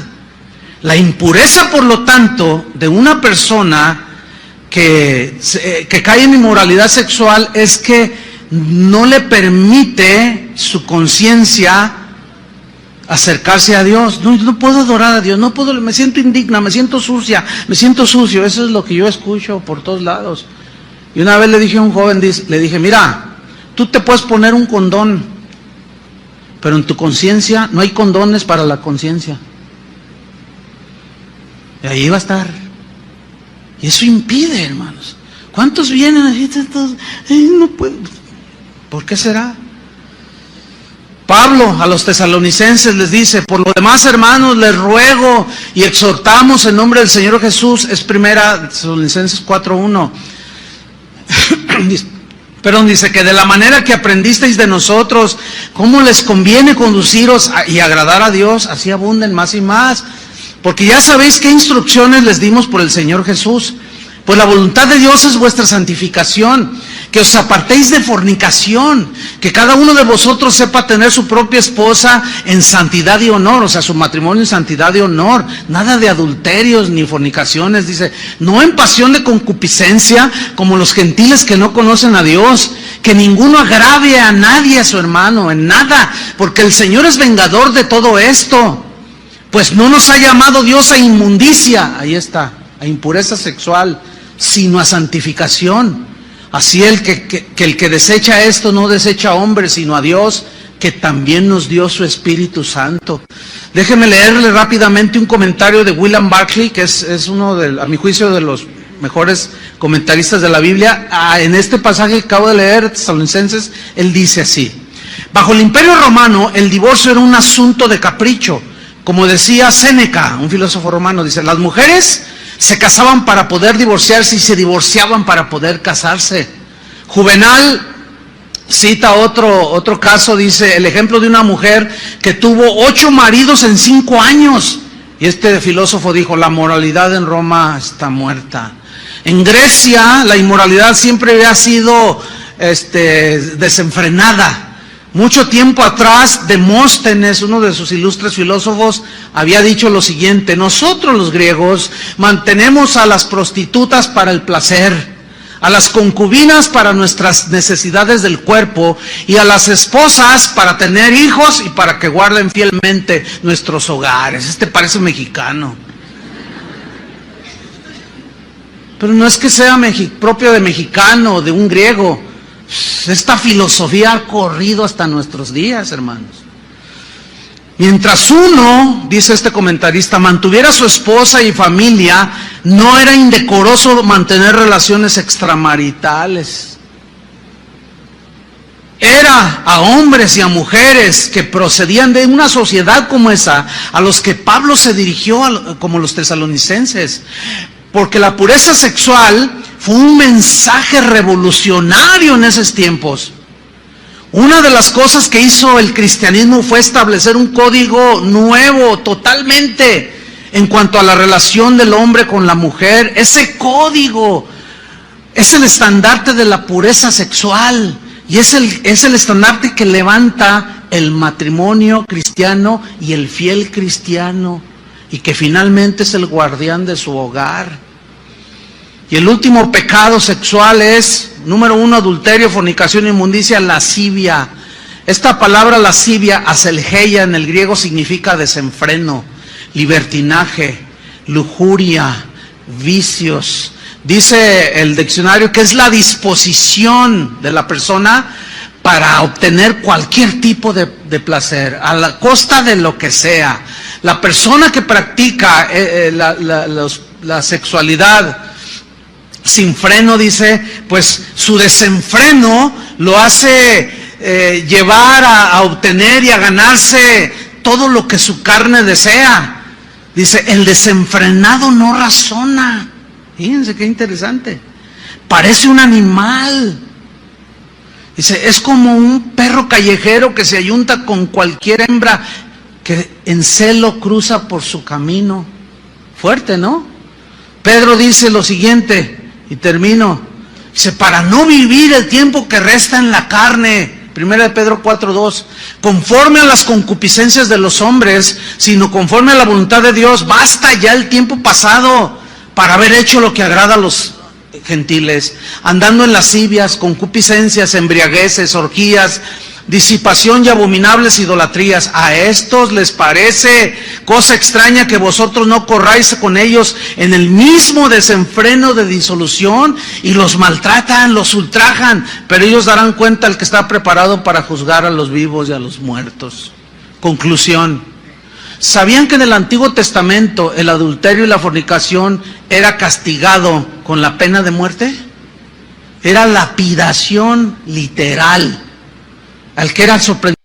La impureza, por lo tanto, de una persona que cae en inmoralidad sexual es que no le permite su conciencia acercarse a Dios. No puedo adorar a Dios, no puedo, me siento indigna, me siento sucia, me siento sucio. Eso es lo que yo escucho por todos lados. Y una vez le dije a un joven, le dije, mira, tú te puedes poner un condón, pero en tu conciencia no hay condones para la conciencia. Y ahí va a estar. Y eso impide, hermanos. ¿Cuántos vienen así? No puedo. ¿Por qué será? Pablo a los tesalonicenses les dice, por lo demás, hermanos, les ruego y exhortamos en nombre del Señor Jesús. Es primera Tesalonicenses 4:1. Perdón, dice que de la manera que aprendisteis de nosotros, cómo les conviene conduciros y agradar a Dios, así abunden más y más. Porque ya sabéis qué instrucciones les dimos por el Señor Jesús. Pues la voluntad de Dios es vuestra santificación, que os apartéis de fornicación, que cada uno de vosotros sepa tener su propia esposa en santidad y honor, o sea, su matrimonio en santidad y honor, nada de adulterios ni fornicaciones, dice, no en pasión de concupiscencia, como los gentiles que no conocen a Dios, que ninguno agrave a nadie, a su hermano, en nada, porque el Señor es vengador de todo esto. Pues no nos ha llamado Dios a inmundicia, ahí está, a impureza sexual, sino a santificación. Así el que desecha esto no desecha a hombres, sino a Dios, que también nos dio su Espíritu Santo. Déjenme leerle rápidamente un comentario de William Barclay, que es uno, a mi juicio, de los mejores comentaristas de la Biblia. En este pasaje que acabo de leer, Tesalonicenses, él dice así: bajo el Imperio Romano, el divorcio era un asunto de capricho. Como decía Séneca, un filósofo romano, dice, las mujeres se casaban para poder divorciarse y se divorciaban para poder casarse. Juvenal cita otro caso, dice, el ejemplo de una mujer que tuvo 8 maridos en 5 años. Y este filósofo dijo, la moralidad en Roma está muerta. En Grecia la inmoralidad siempre había sido desenfrenada. Mucho tiempo atrás, Demóstenes, uno de sus ilustres filósofos, había dicho lo siguiente: nosotros los griegos mantenemos a las prostitutas para el placer, a las concubinas para nuestras necesidades del cuerpo y a las esposas para tener hijos y para que guarden fielmente nuestros hogares. Este parece mexicano. Pero no es que sea propio de mexicano o de un griego. Esta filosofía ha corrido hasta nuestros días, hermanos. Mientras uno, dice este comentarista, mantuviera a su esposa y familia, no era indecoroso mantener relaciones extramaritales. Era a hombres y a mujeres que procedían de una sociedad como esa, a los que Pablo se dirigió, como los tesalonicenses. Porque la pureza sexual fue un mensaje revolucionario en esos tiempos. Una de las cosas que hizo el cristianismo fue establecer un código nuevo totalmente en cuanto a la relación del hombre con la mujer. Ese código es el estandarte de la pureza sexual y es el estandarte que levanta el matrimonio cristiano y el fiel cristiano, y que finalmente es el guardián de su hogar. Y el último pecado sexual es, número 1, adulterio, fornicación, inmundicia, lascivia. Esta palabra lascivia, aselgeia, en el griego significa desenfreno, libertinaje, lujuria, vicios. Dice el diccionario que es la disposición de la persona para obtener cualquier tipo de placer, a la costa de lo que sea. La persona que practica la sexualidad sin freno, dice, pues su desenfreno lo hace llevar a obtener y a ganarse todo lo que su carne desea. Dice, el desenfrenado no razona. Fíjense qué interesante. Parece un animal. Dice, es como un perro callejero que se ayunta con cualquier hembra que en celo cruza por su camino. Fuerte, ¿no? Pedro dice lo siguiente, y termino. Dice, para no vivir el tiempo que resta en la carne, 1 Pedro 4:2, conforme a las concupiscencias de los hombres, sino conforme a la voluntad de Dios. Basta ya el tiempo pasado para haber hecho lo que agrada a los gentiles, andando en lascivias, concupiscencias, embriagueces, orgías, disipación y abominables idolatrías. A estos les parece cosa extraña que vosotros no corráis con ellos en el mismo desenfreno de disolución, y los maltratan, los ultrajan, pero ellos darán cuenta al que está preparado para juzgar a los vivos y a los muertos. Conclusión: ¿sabían que en el Antiguo Testamento el adulterio y la fornicación era castigado con la pena de muerte? Era lapidación literal. Al que era sorprendido.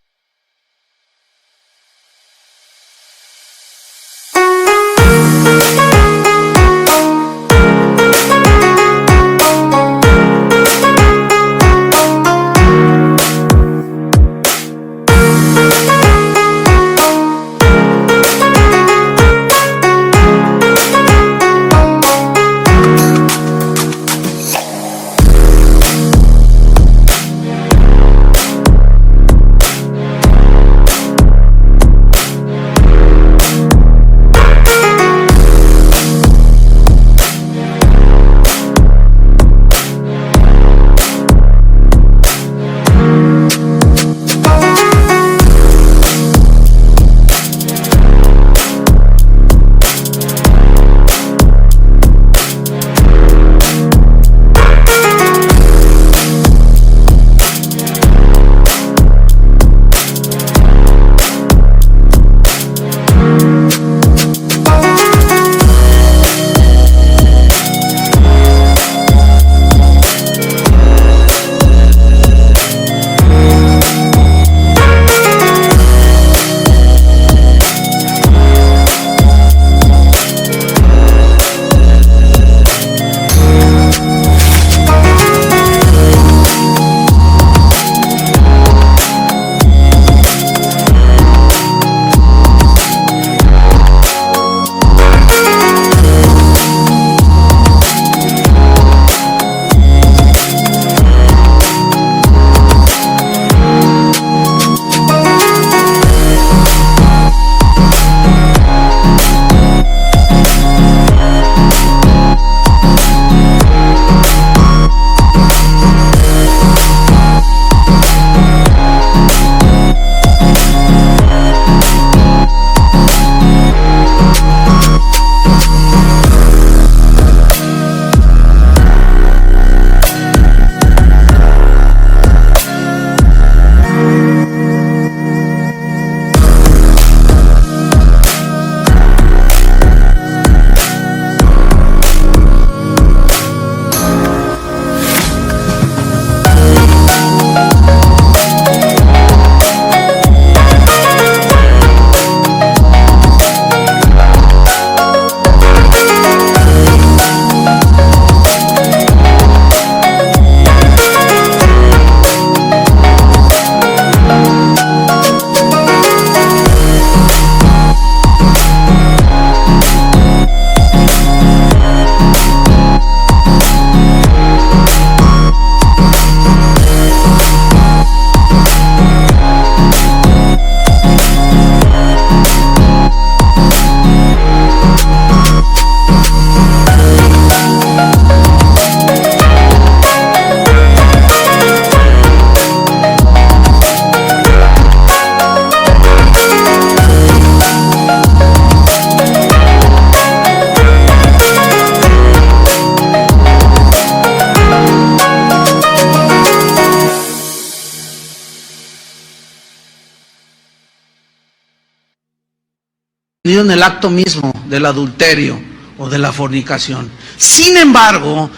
en el acto mismo del adulterio o de la fornicación. Sin embargo,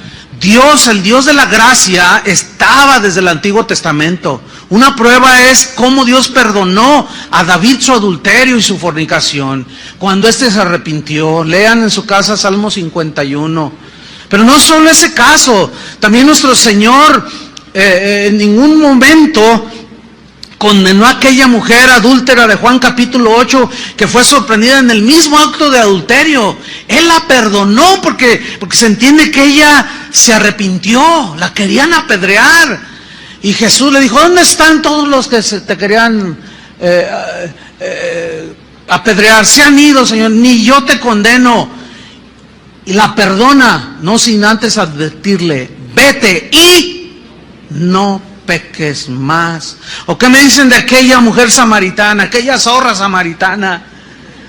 Dios, el Dios de la gracia, estaba desde el Antiguo Testamento. Una prueba es cómo Dios perdonó a David su adulterio y su fornicación, cuando éste se arrepintió. Lean en su casa Salmo 51. Pero no solo ese caso, también nuestro Señor en ningún momento condenó a aquella mujer adúltera de Juan capítulo 8, que fue sorprendida en el mismo acto de adulterio. Él la perdonó porque se entiende que ella se arrepintió, la querían apedrear. Y Jesús le dijo: ¿dónde están todos los que te querían apedrear? Se han ido, Señor, ni yo te condeno. Y la perdona, no sin antes advertirle: vete y no peques más. ¿O qué me dicen de aquella mujer samaritana, aquella zorra samaritana?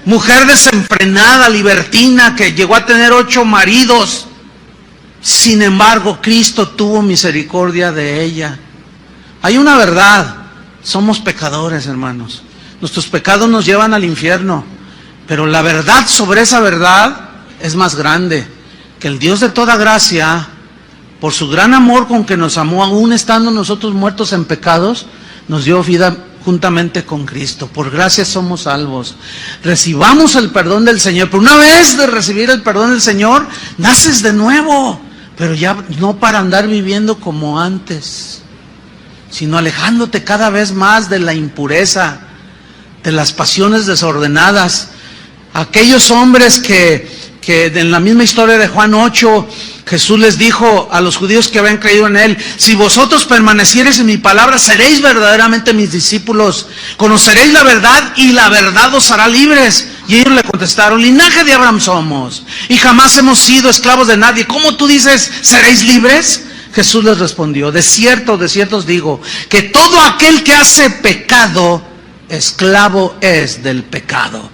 Mujer desenfrenada, libertina, que llegó a tener 8 maridos. Sin embargo, Cristo tuvo misericordia de ella. Hay una verdad: somos pecadores, hermanos. Nuestros pecados nos llevan al infierno. Pero la verdad sobre esa verdad es más grande: que el Dios de toda gracia, por su gran amor con que nos amó, aún estando nosotros muertos en pecados, nos dio vida juntamente con Cristo. Por gracia somos salvos. Recibamos el perdón del Señor. Pero una vez de recibir el perdón del Señor, naces de nuevo. Pero ya no para andar viviendo como antes, sino alejándote cada vez más de la impureza, de las pasiones desordenadas. Aquellos hombres que en la misma historia de Juan 8, Jesús les dijo a los judíos que habían creído en Él: si vosotros permaneciereis en mi palabra, seréis verdaderamente mis discípulos, conoceréis la verdad y la verdad os hará libres. Y ellos le contestaron: linaje de Abraham somos, y jamás hemos sido esclavos de nadie. ¿Cómo tú dices, seréis libres? Jesús les respondió: de cierto os digo, que todo aquel que hace pecado, esclavo es del pecado.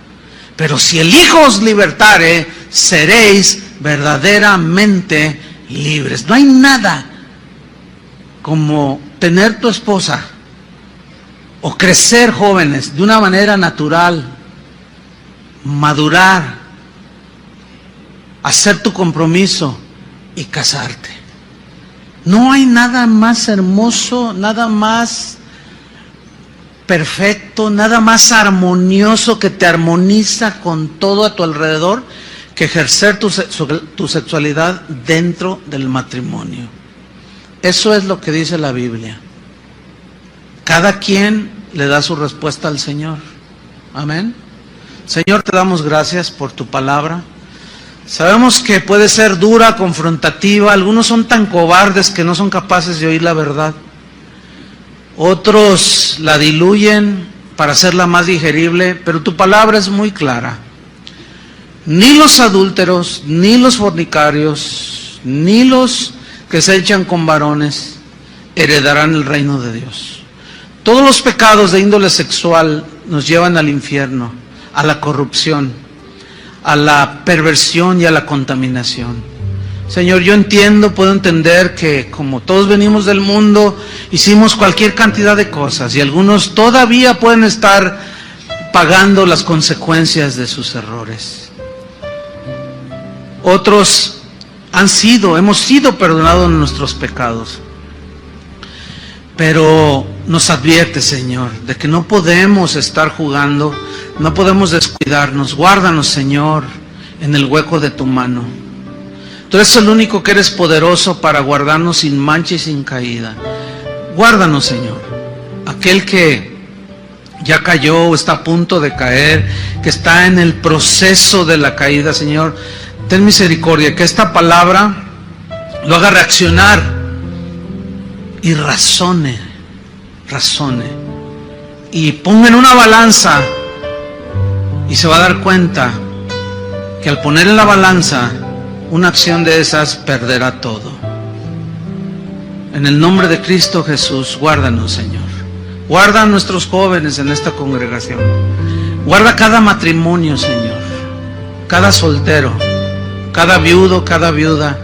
Pero si el Hijo os libertare, seréis verdaderamente libres. No hay nada como tener tu esposa o crecer jóvenes de una manera natural, madurar, hacer tu compromiso y casarte. No hay nada más hermoso, nada más perfecto, nada más armonioso, que te armoniza con todo a tu alrededor, que ejercer tu sexualidad dentro del matrimonio. Eso es lo que dice la Biblia. Cada quien le da su respuesta al Señor. Amén. Señor, te damos gracias por tu palabra. Sabemos que puede ser dura, confrontativa. Algunos son tan cobardes que no son capaces de oír la verdad. Otros la diluyen para hacerla más digerible, pero tu palabra es muy clara. Ni los adúlteros, ni los fornicarios, ni los que se echan con varones heredarán el reino de Dios. Todos los pecados de índole sexual nos llevan al infierno, a la corrupción, a la perversión y a la contaminación. Señor, yo entiendo, puedo entender que como todos venimos del mundo, hicimos cualquier cantidad de cosas y algunos todavía pueden estar pagando las consecuencias de sus errores. Otros hemos sido perdonados en nuestros pecados. Pero nos advierte, Señor, de que no podemos estar jugando, no podemos descuidarnos. Guárdanos, Señor, en el hueco de tu mano. Tú eres el único que eres poderoso para guardarnos sin mancha y sin caída. Guárdanos, Señor. Aquel que ya cayó o está a punto de caer, que está en el proceso de la caída, Señor, ten misericordia, que esta palabra lo haga reaccionar y razone, y ponga en una balanza, y se va a dar cuenta que al poner en la balanza una acción de esas, perderá todo. En el nombre de Cristo Jesús, guárdanos, Señor. Guarda a nuestros jóvenes en esta congregación. Guarda cada matrimonio, Señor, cada soltero, cada viudo, cada viuda,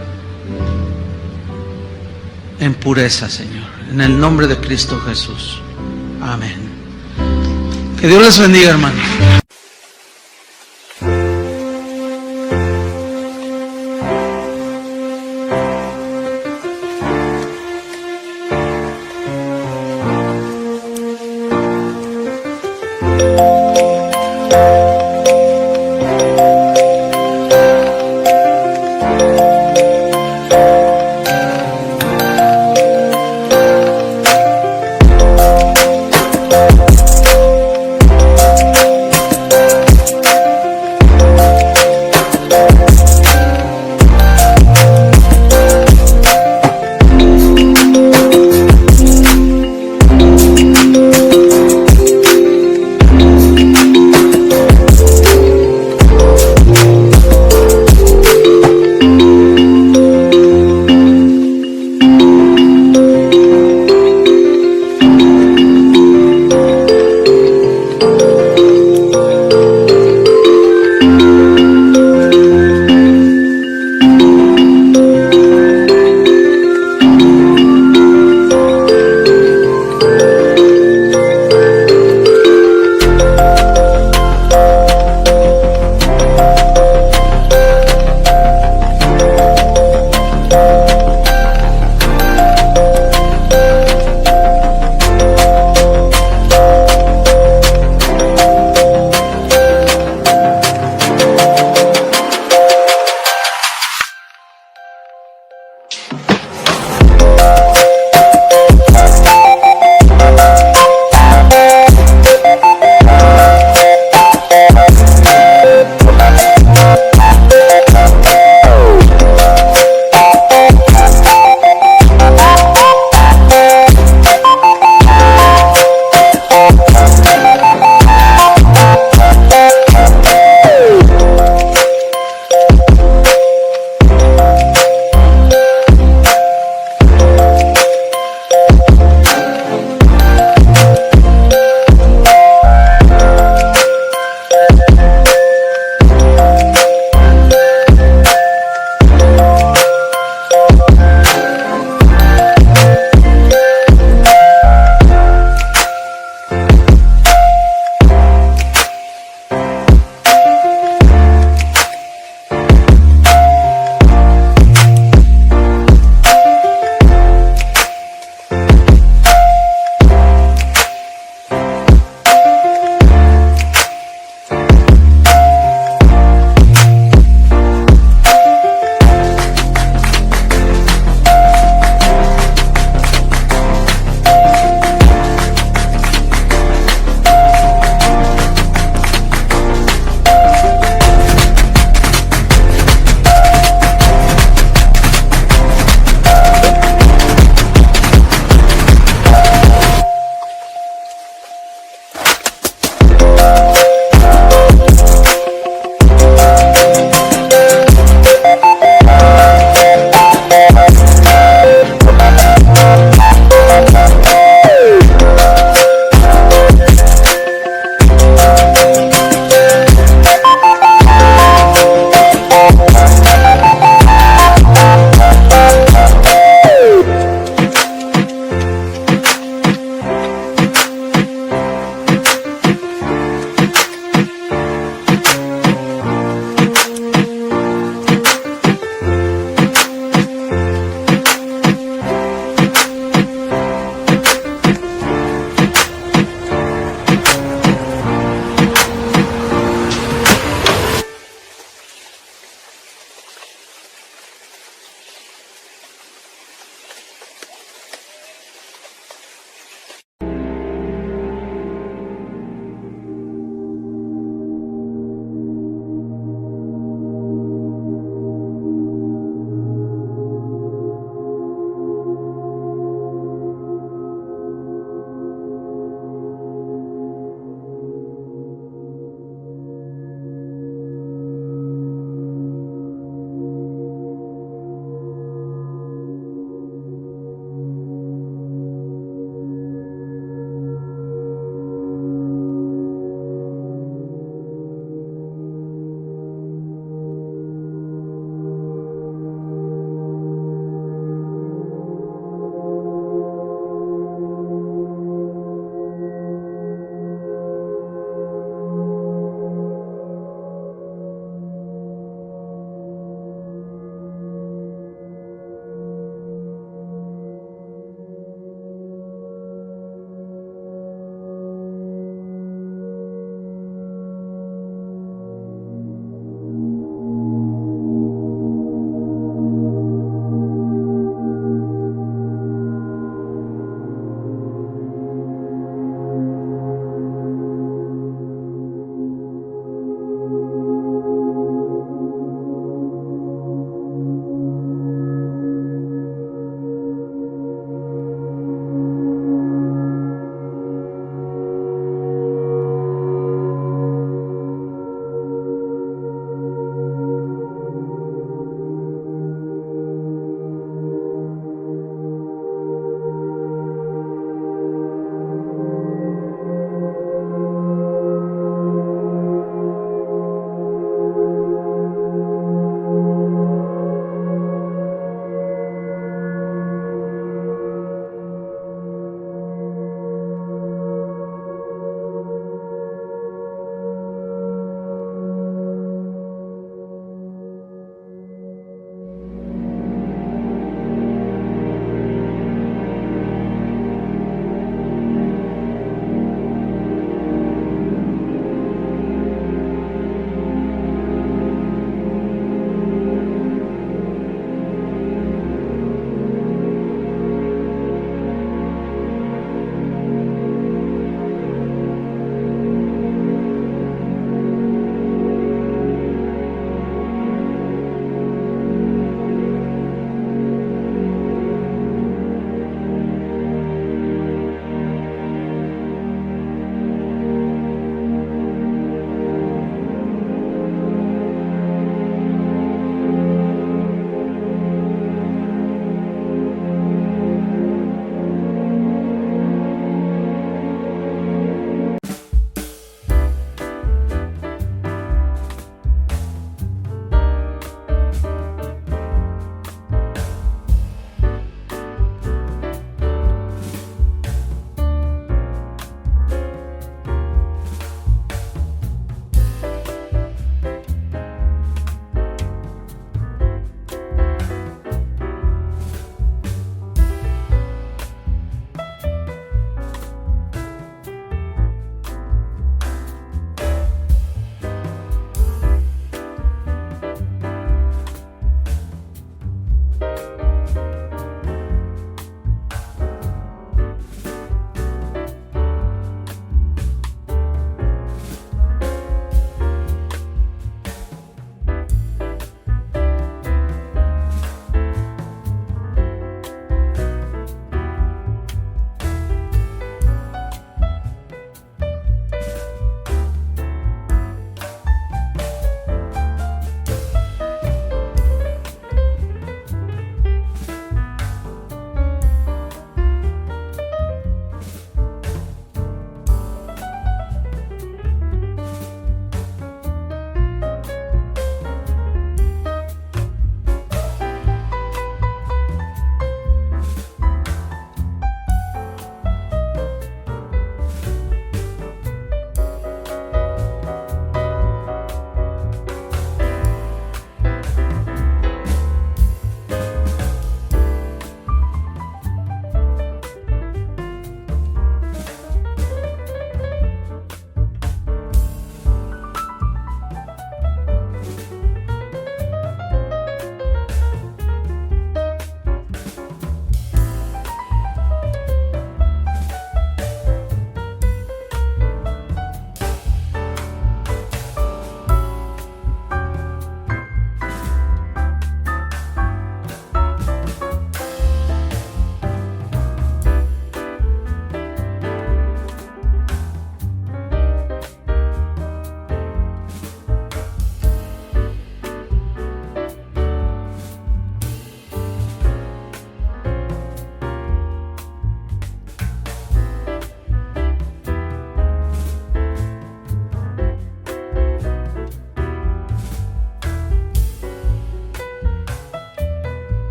en pureza, Señor, en el nombre de Cristo Jesús. Amén. Que Dios les bendiga, hermanos.